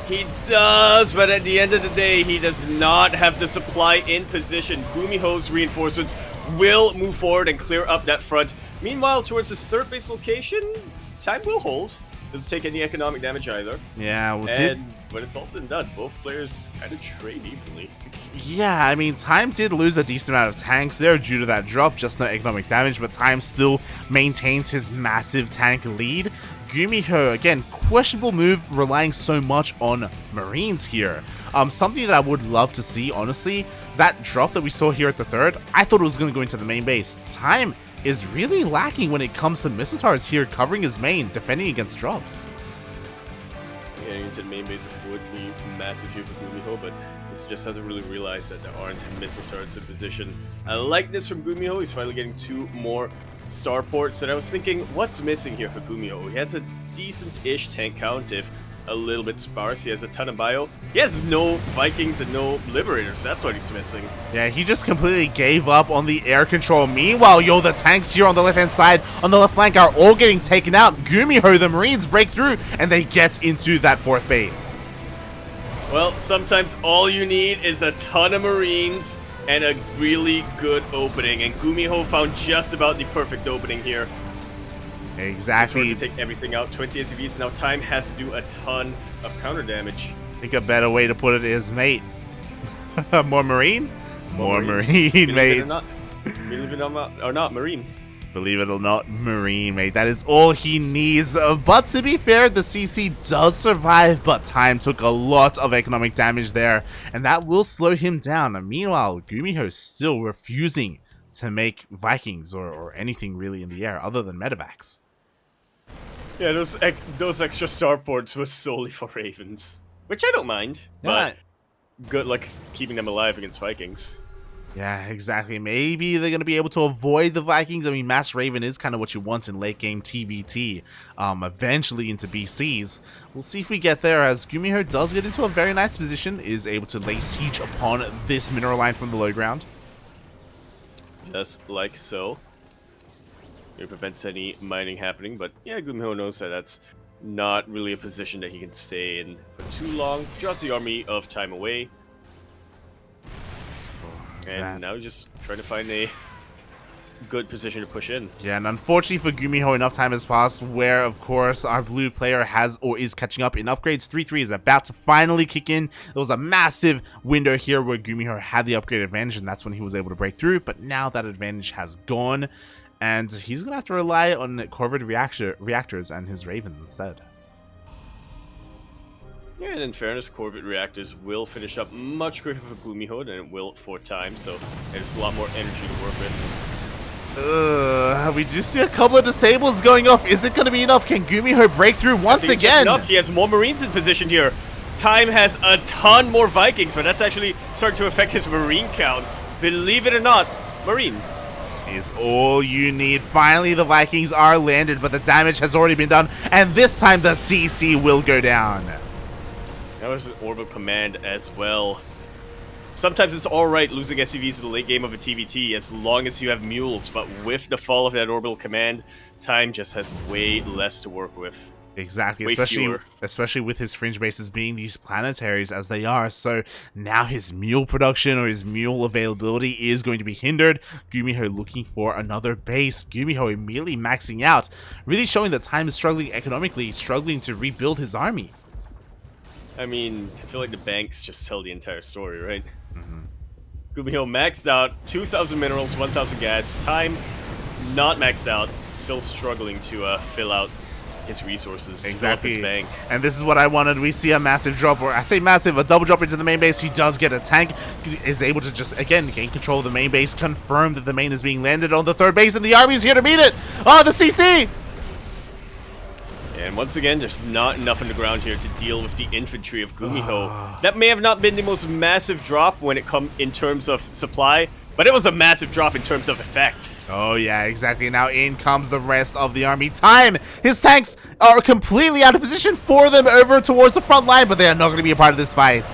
He does, but at the end of the day, he does not have the supply in position. GuMiho's reinforcements will move forward and clear up that front. Meanwhile, towards his 3rd base location, Time will hold. Doesn't take any economic damage either. Yeah, when it's all said and done, both players kind of trade evenly. Yeah, I mean, Time did lose a decent amount of tanks there due to that drop, just no economic damage, but Time still maintains his massive tank lead. GuMiho, again, questionable move, relying so much on Marines here. Something that I would love to see, honestly, that drop that we saw here at the 3rd, I thought it was going to go into the main base. Time is really lacking when it comes to missile turrets here, covering his main, defending against drops. Getting into the main base would be massive here for GuMiho, but this just hasn't really realized that there aren't missile turrets in position. I like this from GuMiho. He's finally getting 2 more starports, and I was thinking, what's missing here for GuMiho? He has a decent-ish tank count, if a little bit sparse. He has a ton of bio. He has no Vikings and no Liberators. That's what he's missing. Yeah, he just completely gave up on the air control. Meanwhile, the tanks here on the left-hand side, on the left flank, are all getting taken out. GuMiho, the Marines, break through, and they get into that 4th base. Well, sometimes all you need is a ton of Marines and a really good opening, and GuMiho found just about the perfect opening here. Exactly. To take everything out, 20 SCVs, now Time has to do a ton of counter damage. I think a better way to put it is, mate, more Marine? More Marine, Believe mate. it or not. Believe it or not, Marine. Believe it or not, Marine, mate. That is all he needs. But to be fair, the CC does survive, but Time took a lot of economic damage there, and that will slow him down. And meanwhile, GuMiho still refusing to make Vikings or anything really in the air other than medevacs. Yeah, those extra starports was solely for Ravens, which I don't mind, but good luck keeping them alive against Vikings. Yeah, exactly. Maybe they're going to be able to avoid the Vikings. I mean, Mass Raven is kind of what you want in late game TvT, eventually into BCs. We'll see if we get there, as GuMiho does get into a very nice position, is able to lay siege upon this mineral line from the low ground. Just like so. It prevents any mining happening, but yeah, GuMiho knows that that's not really a position that he can stay in for too long. Draws the army of Time away. And now just trying to find a good position to push in. Yeah, and unfortunately for GuMiho, enough time has passed where, of course, our blue player has or is catching up in upgrades. 3-3 is about to finally kick in. There was a massive window here where GuMiho had the upgrade advantage, and that's when he was able to break through. But now that advantage has gone, and he's going to have to rely on Corvid reactors and his Ravens instead. Yeah, and in fairness, Corvid reactors will finish up much quicker for GuMiho than it will for Time, so there's a lot more energy to work with. We do see a couple of disables going off. Is it going to be enough? Can GuMiho break through once again? Enough. He has more Marines in position here. Time has a ton more Vikings, but that's actually starting to affect his Marine count. Believe it or not, Marine is all you need. Finally, the Vikings are landed, but the damage has already been done, and this time the CC will go down. That was an orbital command as well. Sometimes it's alright losing SCVs in the late game of a TvT as long as you have mules, but with the fall of that orbital command, Time just has way less to work with. Exactly, especially with his fringe bases being these planetaries as they are. So now his mule production or his mule availability is going to be hindered. GuMiho looking for another base. GuMiho immediately maxing out, really showing that Time is struggling economically, struggling to rebuild his army. I mean, I feel like the banks just tell the entire story, right? GuMiho maxed out, 2,000 minerals, 1,000 gas. Time not maxed out, still struggling to fill out his resources. Exactly. His bank. And this is what I wanted. We see a massive drop, or I say massive, a double drop into the main base. He does get a tank, is able to just, again, gain control of the main base, confirm that the main is being landed on the third base, and the army is here to meet it. Oh, the CC! And once again, there's not enough on the ground here to deal with the infantry of GuMiho. That may have not been the most massive drop when it come in terms of supply, but it was a massive drop in terms of effect. Oh yeah, exactly. Now in comes the rest of the army. Time! His tanks are completely out of position for them over towards the front line, but they are not going to be a part of this fight.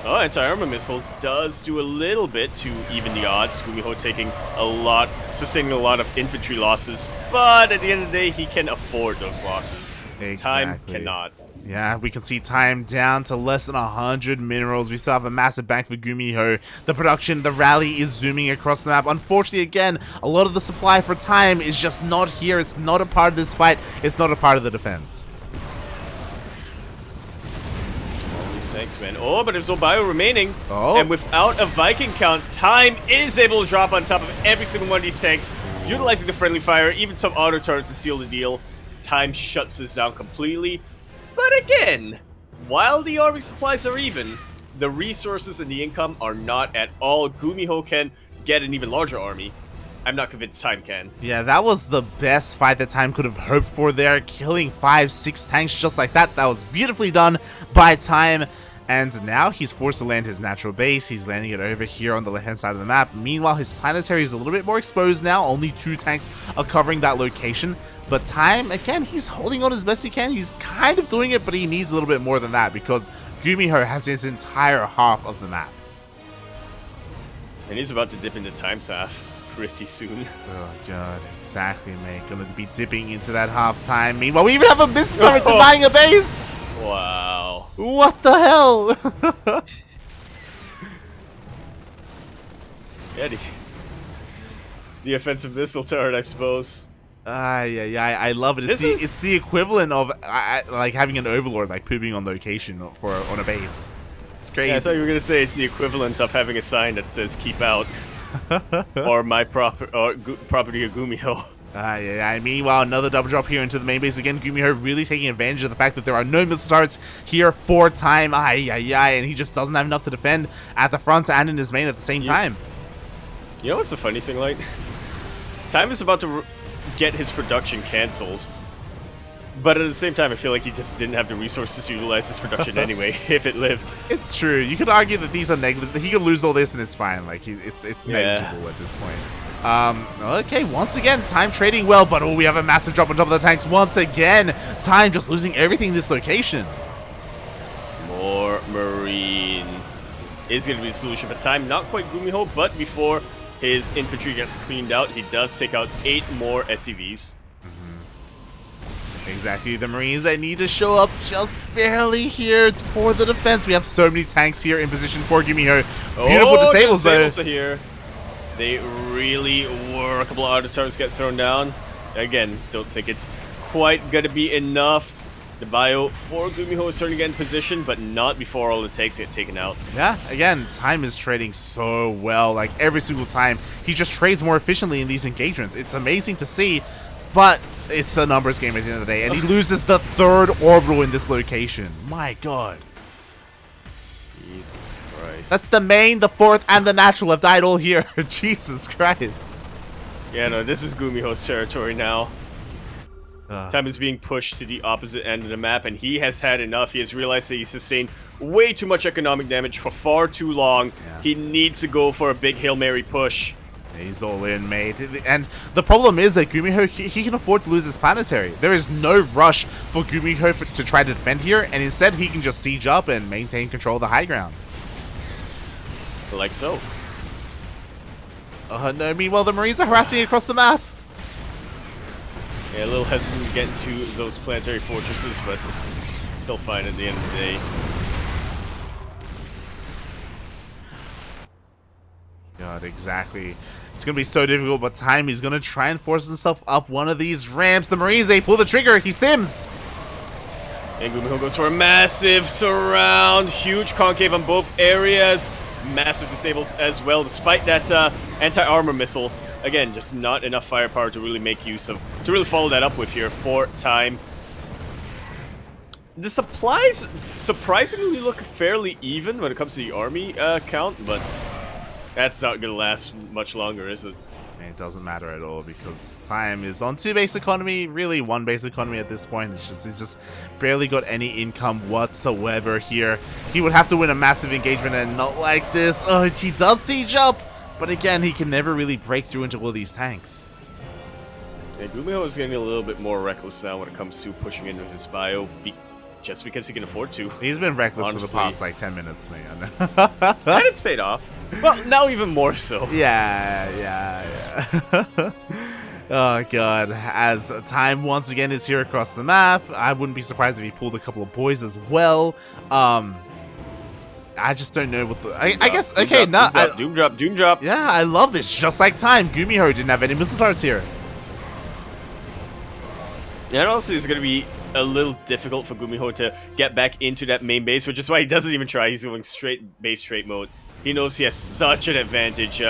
Oh, anti-armor missile does do a little bit to even the odds. GuMiho taking sustaining a lot of infantry losses, but at the end of the day, he can afford those losses. Exactly. Time cannot. Yeah, we can see time down to less than 100 minerals. We still have a massive bank for GuMiho. The production, the rally is zooming across the map. Unfortunately, again, a lot of the supply for time is just not here. It's not a part of this fight. It's not a part of the defense. Thanks, man. Oh, but there's no bio remaining. Oh. And without a Viking count, time is able to drop on top of every single one of these tanks, utilizing the friendly fire, even some auto turrets to seal the deal. Time shuts this down completely. But again, while the army supplies are even, the resources and the income are not at all. GuMiho can get an even larger army. I'm not convinced time can. Yeah, that was the best fight that time could have hoped for there. Killing 5-6 tanks just like that. That was beautifully done by time. And now he's forced to land his natural base. He's landing it over here on the left-hand side of the map. Meanwhile, his planetary is a little bit more exposed now. Only 2 tanks are covering that location. But time, again, he's holding on as best he can. He's kind of doing it, but he needs a little bit more than that because GuMiho has his entire half of the map. And he's about to dip into time's half pretty soon. Oh god, exactly, mate. Gonna be dipping into that half-time. Meanwhile, we even have a missed turret to buying a base! Wow. What the hell? Yeah, the offensive missile turret, I suppose. Yeah, I love it. It's the equivalent of like having an overlord like pooping on location on a base. It's crazy. Yeah, I thought you were gonna say it's the equivalent of having a sign that says "Keep out" or "My property of GuMiho." Yeah. Meanwhile, another double drop here into the main base again. GuMiho really taking advantage of the fact that there are no missile turrets here for time. And he just doesn't have enough to defend at the front and in his main at the same time. You know what's the funny thing, like? Time is about to get his production cancelled. But at the same time, I feel like he just didn't have the resources to utilize his production anyway, if it lived. It's true. You could argue that these are negligible. He could lose all this and it's fine. Like, it's negligible at this point. Okay, once again, time trading well, but we have a massive drop on top of the tanks once again. Time just losing everything in this location. More Marine is going to be the solution, but time not quite GuMiho, but before his infantry gets cleaned out, he does take out 8 more SCVs. Exactly, the Marines that need to show up just barely here. It's for the defense. We have so many tanks here in position for GuMiho. Beautiful disables though. Here. They really were. A couple of auto turrets get thrown down. Again, don't think it's quite going to be enough. The bio for GuMiho is starting to get in position, but not before all the tanks get taken out. Yeah, again, time is trading so well. Like every single time, he just trades more efficiently in these engagements. It's amazing to see, but it's a numbers game at the end of the day, and he loses the 3rd orbital in this location. My god. Jesus Christ. That's the main, the 4th, and the natural have died all here. Jesus Christ. Yeah, no, this is GuMiho's territory now. Time is being pushed to the opposite end of the map, and he has had enough. He has realized that he sustained way too much economic damage for far too long. Yeah. He needs to go for a big Hail Mary push. He's all in, mate. And the problem is that GuMiho, he can afford to lose his planetary. There is no rush for GuMiho to try to defend here, and instead he can just siege up and maintain control of the high ground. Like so. No, meanwhile, the Marines are harassing across the map. Yeah, a little hesitant to get into those planetary fortresses, but still fine at the end of the day. God, exactly. It's going to be so difficult, but time he's going to try and force himself up one of these ramps. The Marines, they pull the trigger. He stims. And GuMiho goes for a massive surround. Huge concave on both areas. Massive disables as well, despite that anti-armor missile. Again, just not enough firepower to really make use of, to really follow that up with here for time. The supplies surprisingly look fairly even when it comes to the army count, but that's not going to last much longer, is it? It doesn't matter at all because time is on 2 base economy, really 1 base economy at this point. He's just barely got any income whatsoever here. He would have to win a massive engagement and not like this. Oh, he does siege up, but again, he can never really break through into all these tanks. Yeah, GuMiho is getting a little bit more reckless now when it comes to pushing into his bio, just because he can afford to. He's been reckless for the past like 10 minutes, man. And it's paid off. Well, now even more so. Yeah. Oh god, as time once again is here across the map. I wouldn't be surprised if he pulled a couple of boys as well. I just don't know what the... I guess, okay, now... Doom drop. Yeah, I love this. Just like time, GuMiho didn't have any missile darts here. And also, it's going to be a little difficult for GuMiho to get back into that main base, which is why he doesn't even try. He's going straight base trait mode. He knows he has such an advantage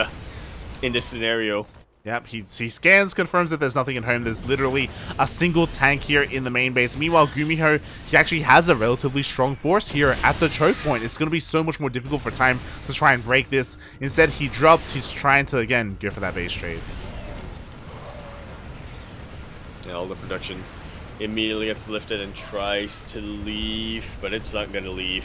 in this scenario. Yep, he scans, confirms that there's nothing at home. There's literally a single tank here in the main base. Meanwhile, GuMiho, he actually has a relatively strong force here at the choke point. It's going to be so much more difficult for time to try and break this. Instead, he drops. He's trying to, again, go for that base trade. Yeah, all the production immediately gets lifted and tries to leave, but it's not going to leave.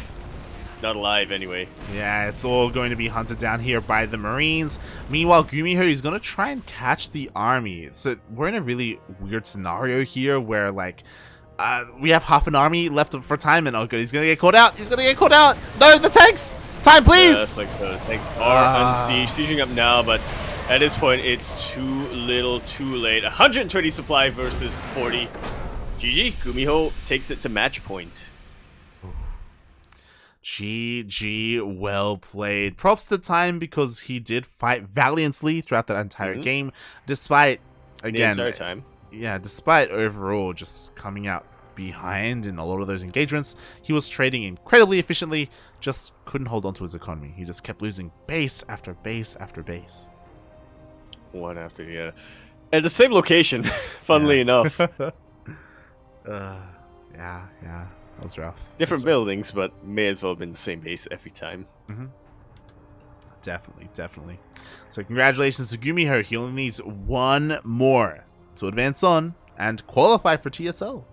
Not alive, anyway. Yeah, it's all going to be hunted down here by the Marines. Meanwhile, GuMiho is going to try and catch the army. So we're in a really weird scenario here where, like, we have half an army left for time, and oh good, he's going to get caught out. He's going to get caught out. No, the tanks! Time, please! Yeah, that's like so. The tanks are sieging up now, but at this point, it's too little, too late. 120 supply versus 40. GG, GuMiho takes it to match point. GG, well played. Props to time because he did fight valiantly throughout that entire game, despite, again, the entire time. Yeah, despite overall just coming out behind in a lot of those engagements. He was trading incredibly efficiently, just couldn't hold on to his economy. He just kept losing base after base after base. One after the other. At the same location, funnily enough. Yeah. That was rough. Different buildings, but may as well have been the same base every time. Definitely. So congratulations to GuMiho. He only needs one more to advance on and qualify for TSL.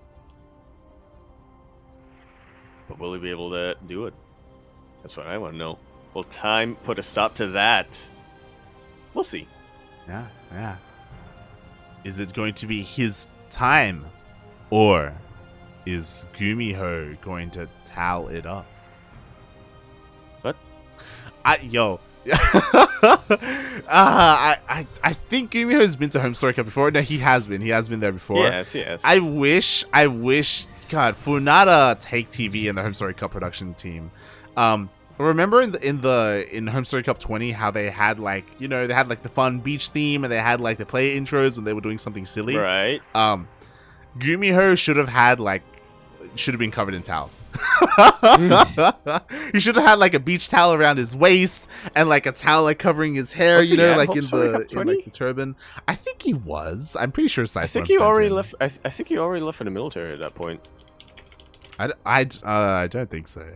But will he be able to do it? That's what I want to know. Will time put a stop to that? We'll see. Yeah. Is it going to be his time? Or is GuMiho going to towel it up? What? I think GuMiho has been to Home Story Cup before. No, he has been. He has been there before. Yes. I wish. God, Funada take TV in the Home Story Cup production team. Remember in Home Story Cup 20 how they had like they had like the fun beach theme and they had like the play intros when they were doing something silly. Right. GuMiho should have been covered in towels. He should have had like a beach towel around his waist and like a towel like covering his hair, like in the turban. I think he was. I'm pretty sure. I think he already left. I think he already left for the military at that point. I don't think so.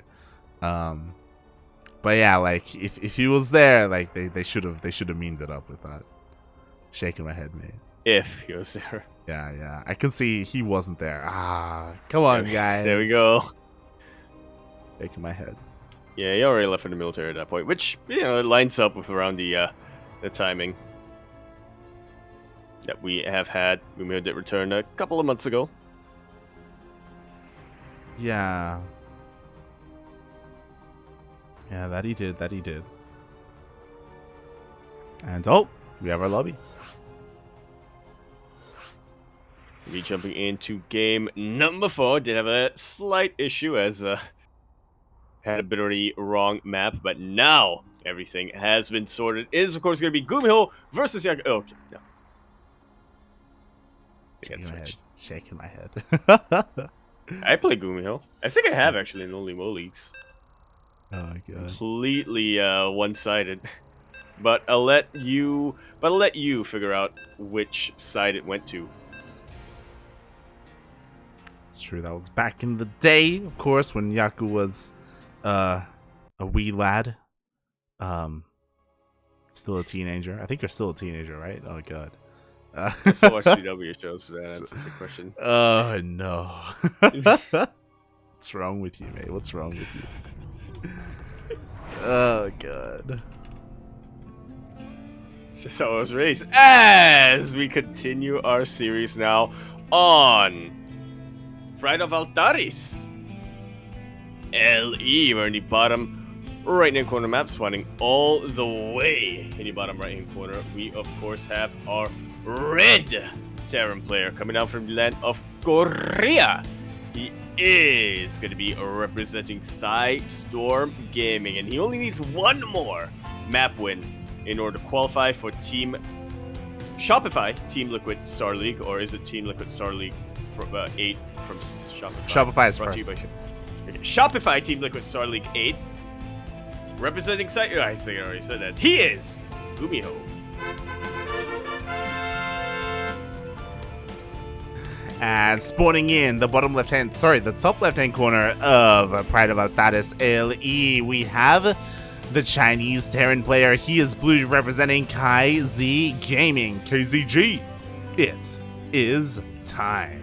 But yeah, like if he was there, like they should have memed it up with that. Shaking my head, mate. If he was there. Yeah. I can see he wasn't there. Come on, guys. There we go. Shaking my head. Yeah, he already left for the military at that point, which it lines up with around the timing that we have had. We made it return a couple of months ago. Yeah, that he did. And we have our lobby. Be jumping into game number 4. Did have a slight issue as had a bit of a wrong map, but now everything has been sorted. It is of course going to be GuMiho versus Yakuzaku. Oh, okay, no. Shaking my head. I play GuMiho. I think I have actually in only Mo leagues. Oh my god. Completely one-sided. But I'll let you figure out which side it went to. It's true, that was back in the day, of course, when Yaku was a wee lad. Still a teenager. I think you're still a teenager, right? Oh god. I still watch CW shows, so that's a question. Oh no. What's wrong with you, mate? What's wrong with you? Oh god. It's just how I was raised. As we continue our series now on Pride of Altaris. LE, we're in the bottom right-hand corner map, spawning all the way in the bottom right-hand corner. We, of course, have our red Terran player coming down from the land of Korea. He is going to be representing Storm Gaming, and he only needs one more map win in order to qualify for Shopify TeamLiquid StarLeague, or is it TeamLiquid StarLeague from 8 from Shopify? Shopify is first. Okay. Shopify TeamLiquid StarLeague 8. Representing I think I already said that. He is GuMiho. And spawning in the top left-hand corner of Pride of Altaris LE, we have the Chinese Terran player. He is blue, representing KZ Gaming. KZG. It is time.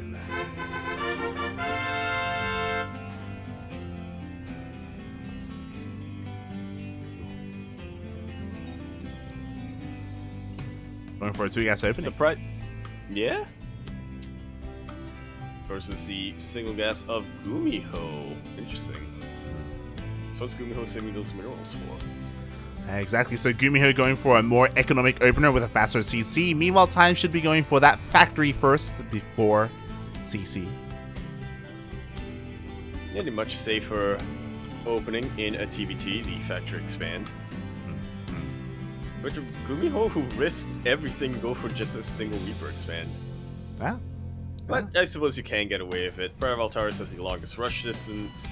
Going for a 2-gas opening. Surprise. Yeah. Versus the single gas of GuMiho. Interesting. So what's GuMiho saving those minerals for? Exactly, so GuMiho going for a more economic opener with a faster CC. Meanwhile, Time should be going for that factory first before CC. And a much safer opening in a TvT, the factory expand. But GuMiho, who risked everything, go for just a single Reaper expand. Yeah. But I suppose you can get away with it. Pride of Altaris has the longest rush distance.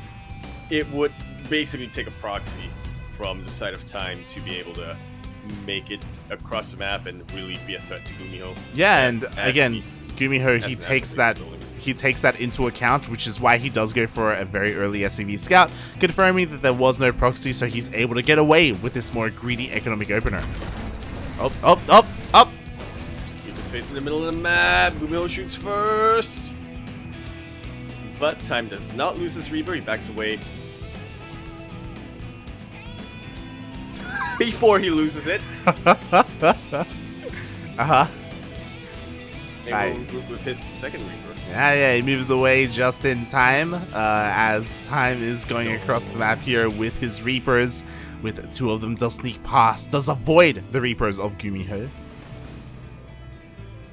It would basically take a proxy from the side of Time to be able to make it across the map and really be a threat to GuMiho. Yeah, and again, GuMiho, he takes that into account, which is why he does go for a very early SCV scout, confirming that there was no proxy, so he's able to get away with this more greedy economic opener. Up! Keep his face in the middle of the map. GuMiho shoots first. But Time does not lose his Reaper. He backs away before he loses it. With his second Reaper. Yeah, he moves away just in time, as Time is going across the map here with his Reapers, with 2 of them does sneak past, does avoid the Reapers of GuMiho.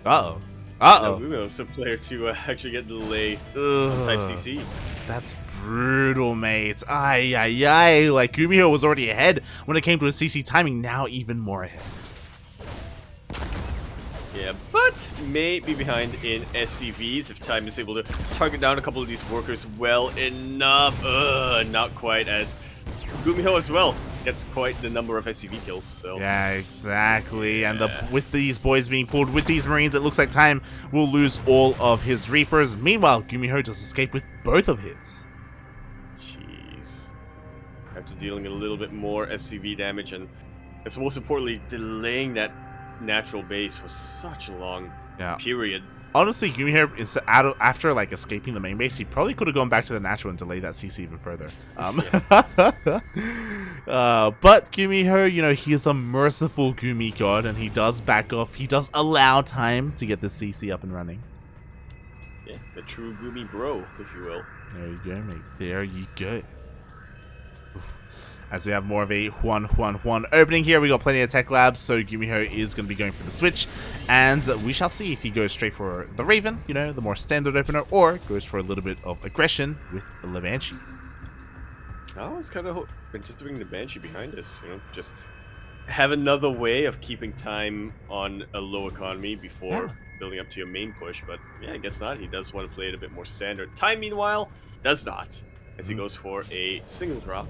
Now GuMiho's a player to actually get the delay on Type CC. That's brutal, mate. Ay. Like, GuMiho was already ahead when it came to his CC timing, now even more ahead. Yeah, but may be behind in SCVs if Time is able to target down a couple of these workers well enough. Not quite, as GuMiho as well gets quite the number of SCV kills. So yeah, exactly. And with these boys being pulled, with these Marines, it looks like Time will lose all of his Reapers. Meanwhile, GuMiho does escape with both of his. Jeez. After dealing a little bit more SCV damage, and it's most importantly delaying that natural base for such a long period. Honestly, GuMiho is after like escaping the main base, he probably could have gone back to the natural and delayed that CC even further. But GuMiho, he is a merciful Gumi god, and he does back off. He does allow Time to get the CC up and running. Yeah, the true Gumi bro, if you will. There you go, mate. There you go. Oof. As we have more of a 1 opening here, we got plenty of tech labs, so GuMiho is going to be going for the switch, and we shall see if he goes straight for the Raven, the more standard opener, or goes for a little bit of aggression with the Banshee. I was kind of anticipating the Banshee behind us, just have another way of keeping Time on a low economy before building up to your main push, but yeah, I guess not. He does want to play it a bit more standard. Time, meanwhile, does not, as he goes for a single drop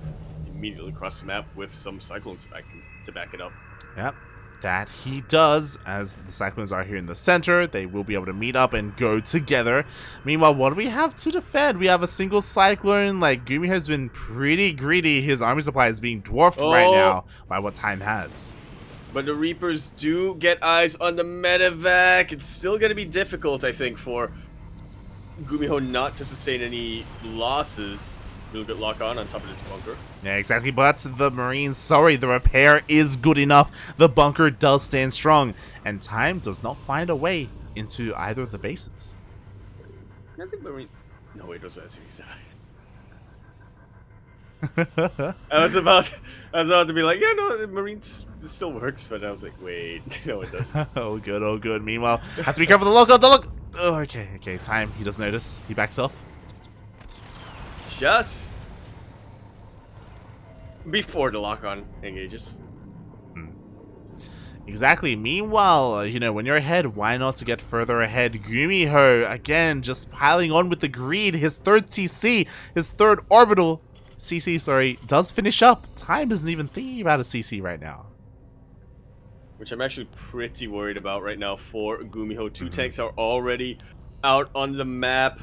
immediately across the map with some Cyclones to back it up. Yep, that he does, as the Cyclones are here in the center. They will be able to meet up and go together. Meanwhile, what do we have to defend? We have a single Cyclone. Like, GuMiho has been pretty greedy. His army supply is being dwarfed right now by what Time has. But the Reapers do get eyes on the medevac. It's still going to be difficult, I think, for GuMiho not to sustain any losses. He'll get locked on top of this bunker. Yeah, exactly. But the Marines, sorry, the repair is good enough. The bunker does stand strong. And Time does not find a way into either of the bases. I think Marine... No, wait, it was SV7. I was about to be like, yeah, no, the Marines, this still works, but I was like, wait, no, it doesn't. Oh, good, oh, good. Meanwhile, has to be careful of the look. Oh, okay, Time, he does notice. He backs off. Just before the lock-on engages. Exactly. Meanwhile, you know, when you're ahead, why not to get further ahead? GuMiho, again, just piling on with the greed. His third CC, his third orbital CC, sorry, does finish up. Time isn't even thinking about a CC right now. Which I'm actually pretty worried about right now for GuMiho. Two tanks are already out on the map.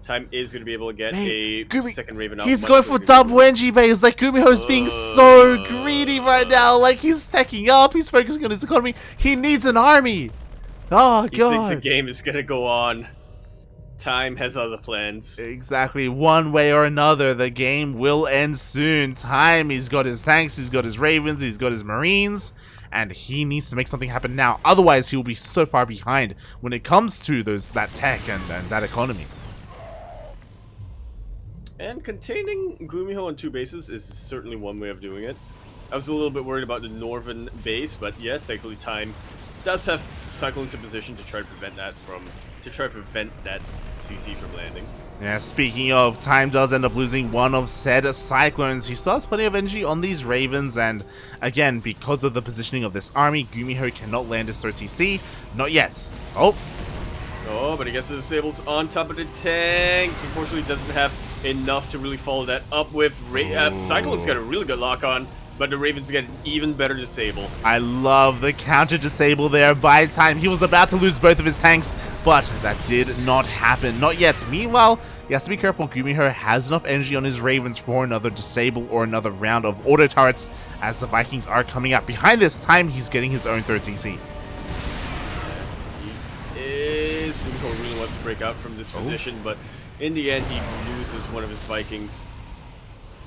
Time is going to be able to get a second Raven out. He's going for double NG base. Like, GuMiho is being so greedy right now. Like, he's teching up. He's focusing on his economy. He needs an army. Oh, God. He thinks the game is going to go on. Time has other plans. Exactly. One way or another, the game will end soon. Time, he's got his tanks, he's got his Ravens, he's got his Marines, and he needs to make something happen now. Otherwise, he will be so far behind when it comes to that tech and that economy. And containing GuMiho on two bases is certainly one way of doing it. I was a little bit worried about the northern base, but yeah, thankfully Time does have Cyclones in position to try to prevent that CC from landing. Yeah, speaking of, Time does end up losing one of said Cyclones. He still has plenty of energy on these Ravens, and again, because of the positioning of this army, GuMiho cannot land his third CC. Not yet. Oh, but he gets the disables on top of the tanks. Unfortunately, doesn't have enough to really follow that up with. Cyclone's got a really good lock on, but the Ravens get an even better disable. I love the counter disable there by Time. He was about to lose both of his tanks, but that did not happen. Not yet. Meanwhile, he has to be careful. GuMiho has enough energy on his Ravens for another disable or another round of auto turrets as the Vikings are coming up. Behind this Time, he's getting his own third CC. GuMiho really wants to break out from this position, but in the end, he loses one of his Vikings.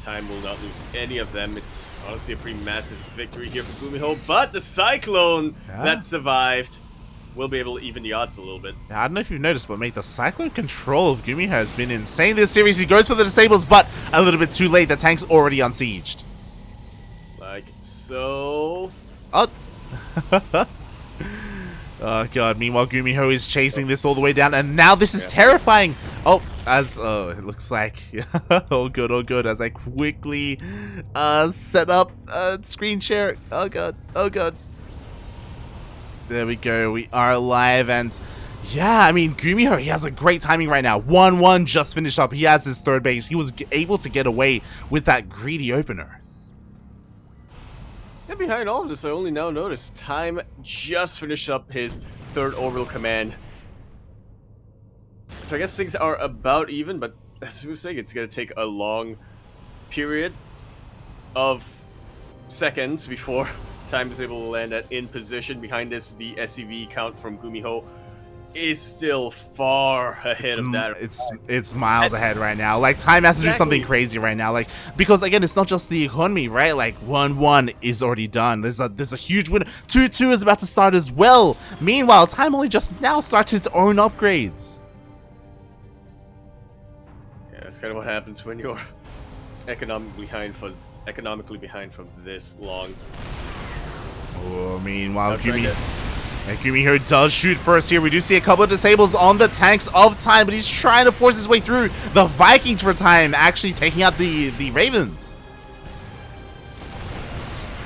Time will not lose any of them. It's honestly a pretty massive victory here for GuMiho, but the Cyclone that survived will be able to even the odds a little bit. I don't know if you've noticed, but mate, the Cyclone control of GuMiho has been insane this series. He goes for the disables, but a little bit too late. The tank's already unsieged. Like so. Oh. Oh god, meanwhile GuMiho is chasing this all the way down, and now this is terrifying! It looks like, oh good, as I quickly set up screen share. Oh god. There we go, we are live, and yeah, I mean, GuMiho, he has a great timing right now. 1-1 just finished up, he has his third base, he was able to get away with that greedy opener. And behind all of this, I only now noticed Time just finished up his third orbital command. So I guess things are about even, but as we were saying, it's going to take a long period of seconds before Time is able to land that in position. Behind this, the SCV count from GuMiho is still far ahead of that. It's miles ahead right now. Like, Time has to do something crazy right now. Like, because again, it's not just the economy, right? Like, 1-1 is already done. There's a huge winner. 2-2 is about to start as well. Meanwhile, Time only just now starts his own upgrades. Yeah, that's kind of what happens when you're economically behind for this long. Oh, meanwhile, GuMiho does shoot first here. We do see a couple of disables on the tanks of Time, but he's trying to force his way through the Vikings for Time, actually taking out the Ravens.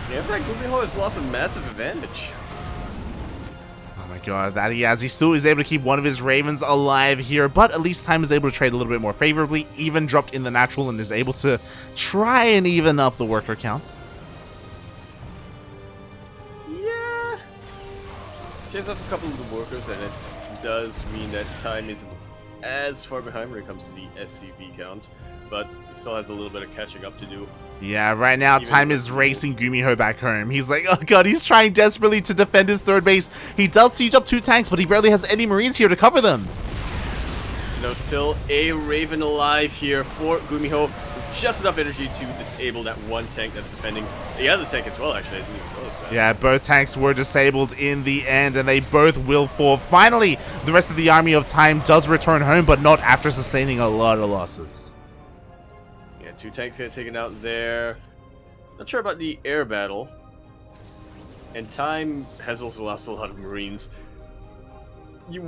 Yeah, in fact, GuMiho has lost a massive advantage. Oh my god, that he has. He still is able to keep one of his Ravens alive here, but at least Time is able to trade a little bit more favorably, even dropped in the natural, and is able to try and even up the worker count. Yeah. Shaves off a couple of the workers, and it does mean that Time isn't as far behind when it comes to the SCV count, but still has a little bit of catching up to do. Yeah, right now Time is racing GuMiho back home. He's like, oh god, he's trying desperately to defend his third base. He does siege up 2 tanks, but he barely has any Marines here to cover them. You know, still a Raven alive here for GuMiho, with just enough energy to disable that one tank that's defending the other tank as well, actually. I didn't even notice that. Yeah, both tanks were disabled in the end, and they both will fall. Finally, the rest of the army of Time does return home, but not after sustaining a lot of losses. 2 tanks get taken out there. Not sure about the air battle. And Time has also lost a lot of Marines. You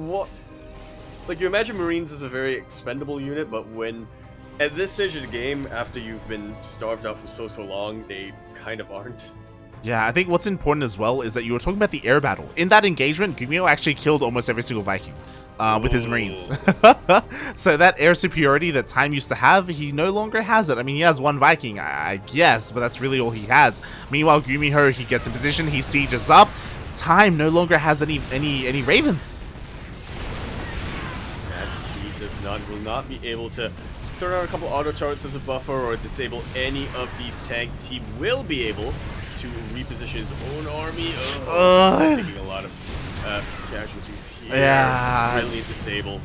imagine Marines as a very expendable unit, but when at this stage of the game, after you've been starved out for so long, they kind of aren't. Yeah, I think what's important as well is that you were talking about the air battle. In that engagement, GuMiho actually killed almost every single Viking with his Marines. So that air superiority that Time used to have, he no longer has it. I mean, he has 1 Viking, I guess, but that's really all he has. Meanwhile, GuMiho, he gets in position, he sieges up. Time no longer has any Ravens. And he will not be able to throw out a couple auto turrets as a buffer or disable any of these tanks. He will be able to reposition his own army. Taking a lot of casualties here. Yeah. Really disable.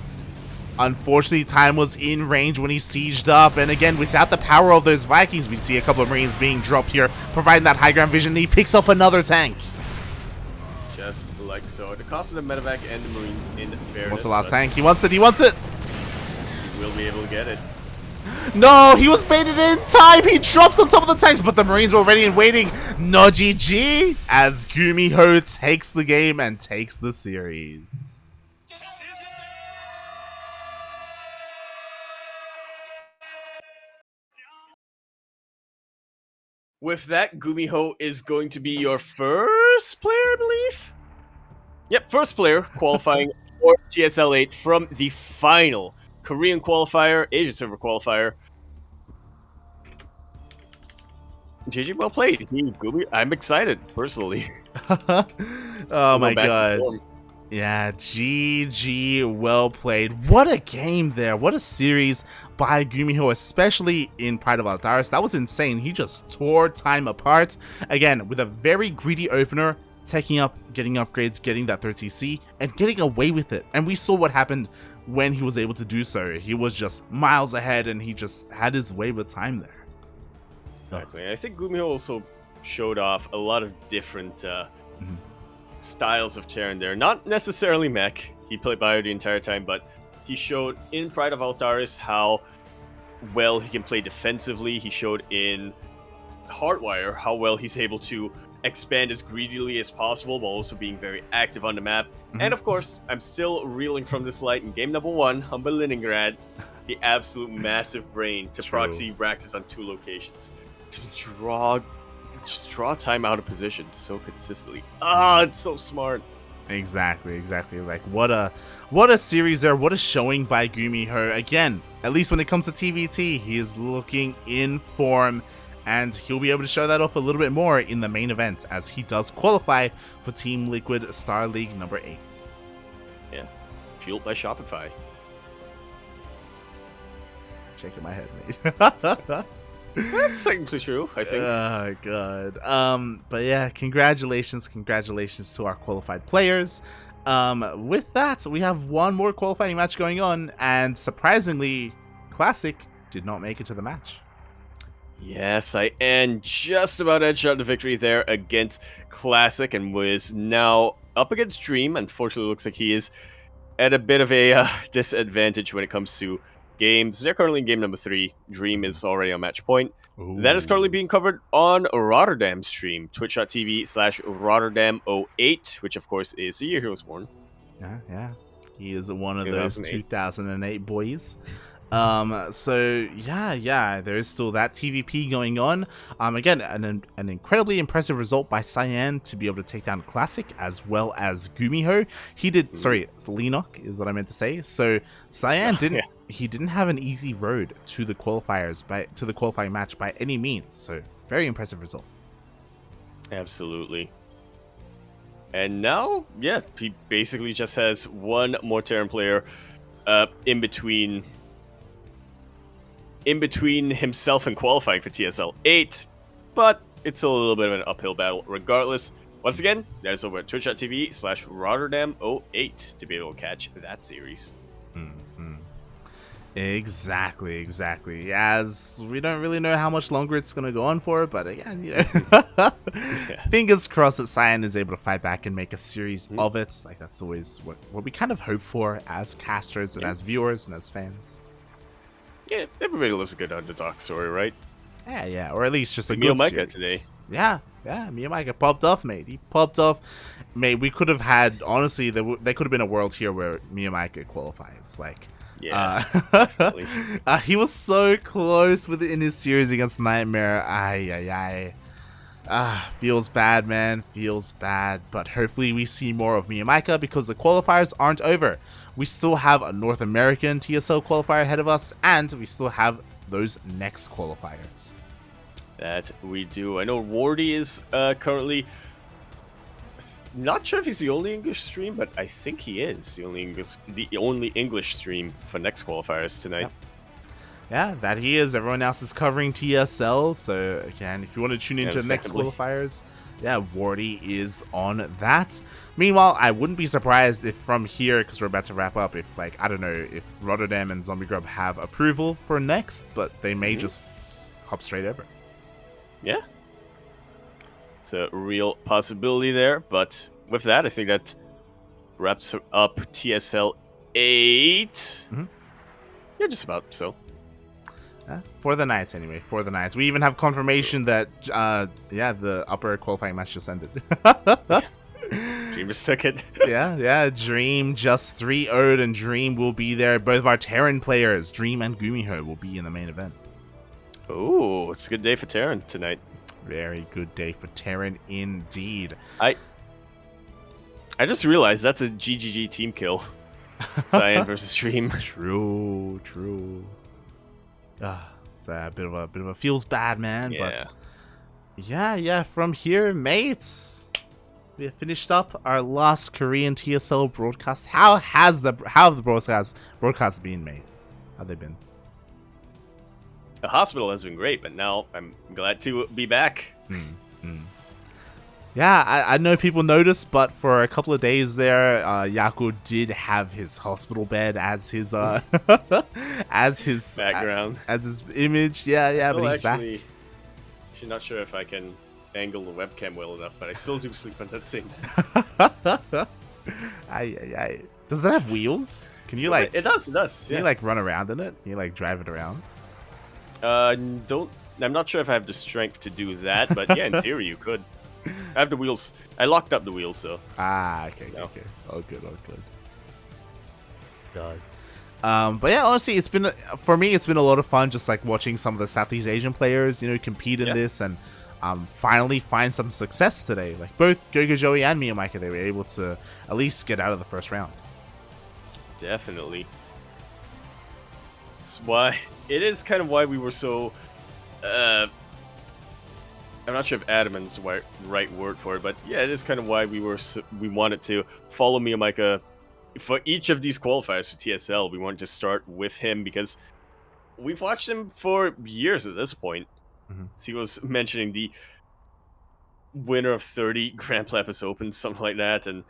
Unfortunately, Time was in range when he sieged up, and again, without the power of those Vikings, we see a couple of Marines being dropped here, providing that high ground vision. He picks off another tank. Just like so. At the cost of the medevac and the Marines, in fairness. What's the last tank? He wants it. He wants it. He will be able to get it. No, he was baited in time. He drops on top of the tanks, but the Marines were ready and waiting. No GG, as GuMiho takes the game and takes the series. With that, GuMiho is going to be your first player, I believe? Yep, first player qualifying for TSL 8 from the final Korean qualifier, Asia server qualifier. GG, well played. I'm excited, personally. Oh my god. Yeah, GG, well played. What a game there. What a series by GuMiho, especially in Pride of Altaris. That was insane. He just tore Time apart. Again, with a very greedy opener, taking up, getting upgrades, getting that 30C, and getting away with it. And we saw what happened when he was able to do so. He was just miles ahead, and he just had his way with Time there. Exactly. I think GuMiho also showed off a lot of different styles of Terran there. Not necessarily mech. He played Bio the entire time, but he showed in Pride of Altaris how well he can play defensively. He showed in Hardwire how well he's able to expand as greedily as possible while also being very active on the map. And of course, I'm still reeling from this light in game number 1, Humble Leningrad, the absolute massive brain to proxy Braxis on 2 locations. Just draw Time out of position so consistently. It's so smart. Exactly. Like what a series there. What a showing by GuMiho. Again, at least when it comes to TvT, he is looking in form, and he'll be able to show that off a little bit more in the main event as he does qualify for TeamLiquid StarLeague number 8. Yeah, fueled by Shopify. Shaking my head, mate. That's technically true, I think. Oh god. But yeah, congratulations to our qualified players. With that, we have one more qualifying match going on, and surprisingly, Classic did not make it to the match. Yes, I am just about edged out the victory there against Classic, and was now up against Dream. Unfortunately, it looks like he is at a bit of a disadvantage when it comes to games. They're currently in game number 3. Dream is already on match point. Ooh. That is currently being covered on Rotterdam stream, twitch.tv/Rotterdam08, which of course is the year he was born. Yeah. He is one of those 2008 boys. So yeah, there is still that TvP going on. Again, an incredibly impressive result by Cyan to be able to take down Classic as well as GuMiho. He did, sorry, Lenok is what I meant to say. So Cyan didn't have an easy road to the to the qualifying match by any means. So very impressive result. Absolutely. And now, yeah, he basically just has one more Terran player in between himself and qualifying for TSL 8, but it's a little bit of an uphill battle regardless. Once again, that is over at twitch.tv/Rotterdam08 to be able to catch that series. Exactly. As we don't really know how much longer it's going to go on for, but again, fingers crossed that Cyan is able to fight back and make a series of it. Like, that's always what we kind of hope for as casters and as viewers and as fans. Yeah, everybody loves a good underdog story, right? Yeah, or at least just a good Miyamika today. Yeah, Miyamika popped off, mate. He popped off, mate. We could have had, honestly, there could have been a world here where Miyamika qualifies. Like, he was so close in his series against Nightmare. Feels bad, man. Feels bad. But hopefully we see more of Miyamika because the qualifiers aren't over. We still have a North American TSL qualifier ahead of us, and we still have those next qualifiers. That we do. I know Wardy is currently... Not sure if he's the only English stream, but I think he is the only English stream for next qualifiers tonight. Yeah, that he is. Everyone else is covering TSL, so again, if you want to tune into the next qualifiers, yeah, Wardy is on that. Meanwhile, I wouldn't be surprised if from here, because we're about to wrap up, if, like, I don't know, if Rotterdam and Zombie Grub have approval for next, but they may just hop straight over. Yeah. It's a real possibility there, but with that, I think that wraps up TSL 8. Yeah, just about so. For the night, anyway. For the night. We even have confirmation that, the upper qualifying match just ended. Dream is second. yeah. Dream just 3-0'd, and Dream will be there. Both of our Terran players, Dream and GuMiho, will be in the main event. Oh, it's a good day for Terran tonight. Very good day for Terran indeed. I just realized that's a GGG team kill. Cyan versus Dream. True. It's a bit of a feels bad, man. Yeah. But yeah. From here, mates, we have finished up our last Korean TSL broadcast. How have the broadcasts been, mate? How they been? The hospital has been great, but now I'm glad to be back. Yeah, I know people noticed, but for a couple of days there, Yaku did have his hospital bed as his as his background, as his image. Yeah, but he's actually, back. I'm not sure if I can angle the webcam well enough, but I still do sleep on that thing. Does it have wheels? Can you like? It does. Can you like run around in it? Can you like drive it around? I'm not sure if I have the strength to do that, but yeah, in theory you could. I have the wheels. I locked up the wheels, so. Okay. All good. God. But yeah, honestly, for me, it's been a lot of fun just like watching some of the Southeast Asian players, compete in this and finally find some success today. Like both Gogo Joey and Miyamika, they were able to at least get out of the first round. Definitely. It is kind of why we were so. I'm not sure if adamant's the right word for it, but yeah, it is kind of why we wanted to follow Miyamika for each of these qualifiers for TSL. We wanted to start with him because we've watched him for years at this point. He was mentioning the winner of 30 Grand Lapis Open, something like that, and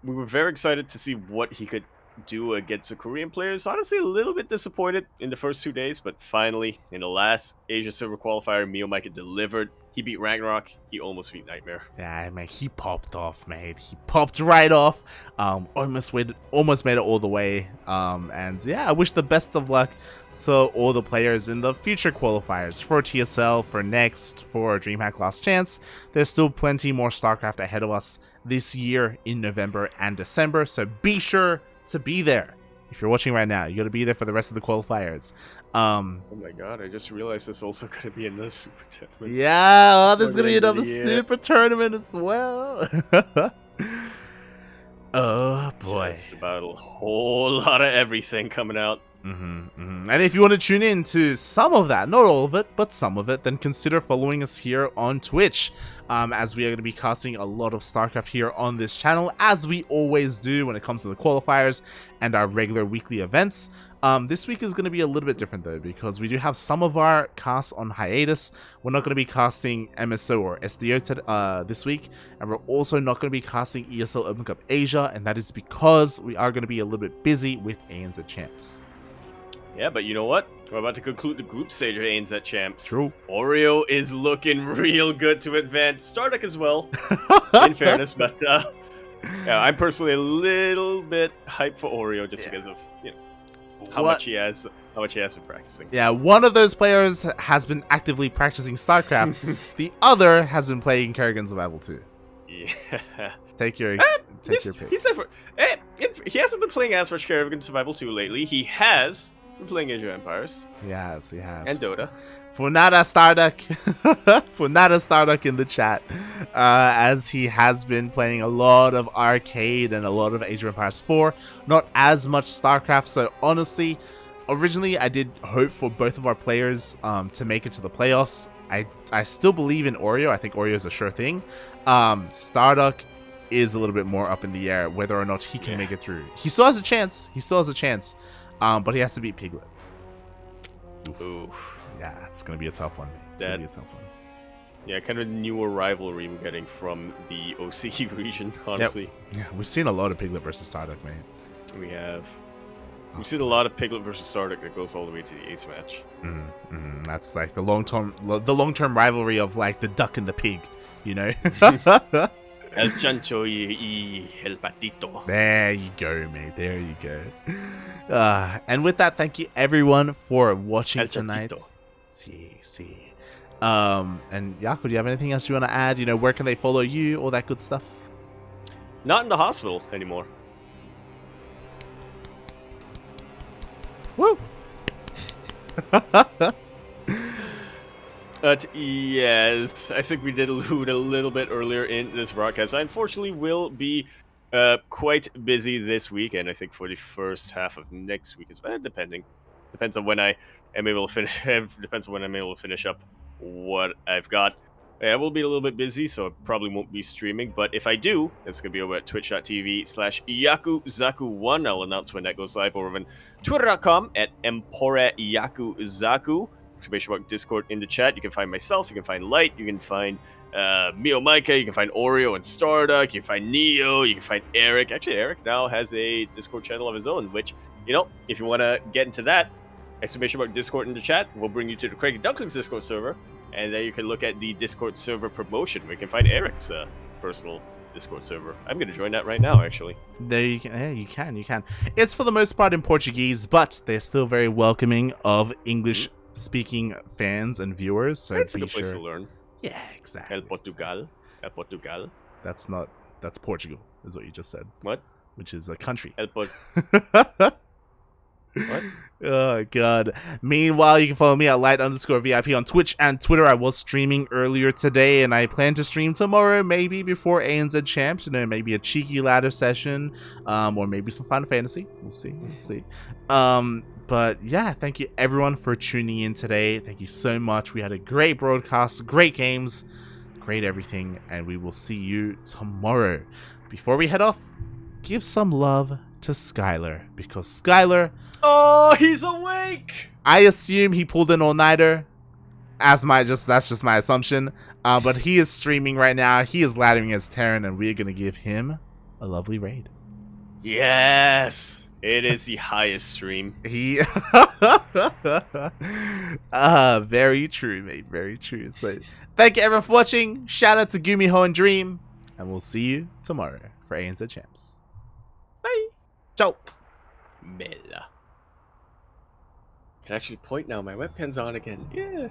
we were very excited to see what he could do against the Korean players. Honestly, a little bit disappointed in the first 2 days, but finally, in the last Asia Silver qualifier, Miyamika delivered. He beat Ragnarok. He almost beat Nightmare. Yeah, man, he popped off, mate. He popped right off. Almost made it all the way. And yeah, I wish the best of luck to all the players in the future qualifiers for TSL, for Next, for DreamHack Last Chance. There's still plenty more StarCraft ahead of us this year in November and December, so be sure to be there. If you're watching right now, you got to be there for the rest of the qualifiers. Oh my god, I just realized there's also going to be another super tournament. Yeah, there's going to be the end of another the year. super tournament as well. Oh boy. Just about a whole lot of everything coming out. And if you want to tune in to some of that, not all of it, but some of it, then consider following us here on Twitch, as we are going to be casting a lot of StarCraft here on this channel, as we always do when it comes to the qualifiers and our regular weekly events. This week is going to be a little bit different though, because we do have some of our casts on hiatus. We're not going to be casting MSO or SDO this week, and we're also not going to be casting ESL Open Cup Asia, and that is because we are going to be a little bit busy with ANZ Champs. Yeah, but you know what? We're about to conclude the group stage of ANZ Champs. True. Oreo is looking real good to advance. Starduck as well, in fairness, but yeah, I'm personally a little bit hyped for Oreo just because of, you know, how much he has been practicing. Yeah, one of those players has been actively practicing StarCraft. The other has been playing Kerrigan Survival 2. Yeah. Take your pick. He hasn't been playing as much Kerrigan Survival 2 lately. He has been playing Age of Empires. Yes, he has. And Dota. Funada Starduck. Funada Starduck in the chat. As he has been playing a lot of Arcade and a lot of Age of Empires 4. Not as much StarCraft, so honestly, originally I did hope for both of our players to make it to the playoffs. I still believe in Oreo. I think Oreo is a sure thing. Starduck is a little bit more up in the air whether or not he can make it through. He still has a chance. But he has to beat Piglet. Oof. Yeah, it's going to be a tough one. Yeah, kind of newer rivalry we're getting from the OC region, honestly. Yep. Yeah, we've seen a lot of Piglet versus Starduck, mate. We have. We've seen a lot of Piglet versus Starduck that goes all the way to the ace match. That's like the long-term rivalry of like the duck and the pig, you know? El chancho y el patito. There you go, mate. There you go. And with that, thank you everyone for watching tonight. See. And Yaku, do you have anything else you want to add? You know, where can they follow you? All that good stuff. Not in the hospital anymore. Woo! Yes, I think we did allude a little bit earlier in this broadcast. I unfortunately will be quite busy this week, and I think for the first half of next week as well, depends on when I am able to finish. Depends on when I'm able to finish up what I've got. I will be a little bit busy, so I probably won't be streaming. But if I do, it's gonna be over at twitch.tv/Yakuzaku1. I'll announce when that goes live over on twitter.com at EmporeYakuzaku. Exclamation mark Discord in the chat. You can find myself, you can find Light, you can find Mio Micah, you can find Oreo and Starduck, you can find Neo, you can find Eric. Actually, Eric now has a Discord channel of his own, which, you know, if you want to get into that, exclamation mark Discord in the chat, we'll bring you to the CranKy Ducklings Discord server, and there you can look at the Discord server promotion where you can find Eric's personal Discord server. I'm going to join that right now, actually. There you can. Yeah, you can. It's for the most part in Portuguese, but they're still very welcoming of English speaking fans and viewers, so it's a good place to learn. Yeah, exactly. El Portugal. That's Portugal, is what you just said. What? Which is a country. What? Oh god. Meanwhile, you can follow me at light_VIP on Twitch and Twitter. I was streaming earlier today, and I plan to stream tomorrow, maybe before ANZ Champs. You know, maybe a cheeky ladder session, or maybe some Final Fantasy. We'll see. But yeah, thank you everyone for tuning in today. Thank you so much. We had a great broadcast, great games, great everything, and we will see you tomorrow. Before we head off, give some love to Skylar, because Skylar... Oh, he's awake! I assume he pulled an all-nighter. That's just my assumption. But he is streaming right now. He is laddering as Terran, and we're going to give him a lovely raid. Yes! It is the highest stream. Very true, mate. Very true. So, thank you everyone for watching. Shout out to GuMiho and Dream. And we'll see you tomorrow for ANZ Champs. Bye. Ciao. Bella. I can actually point now. My webcam's on again. Yeah.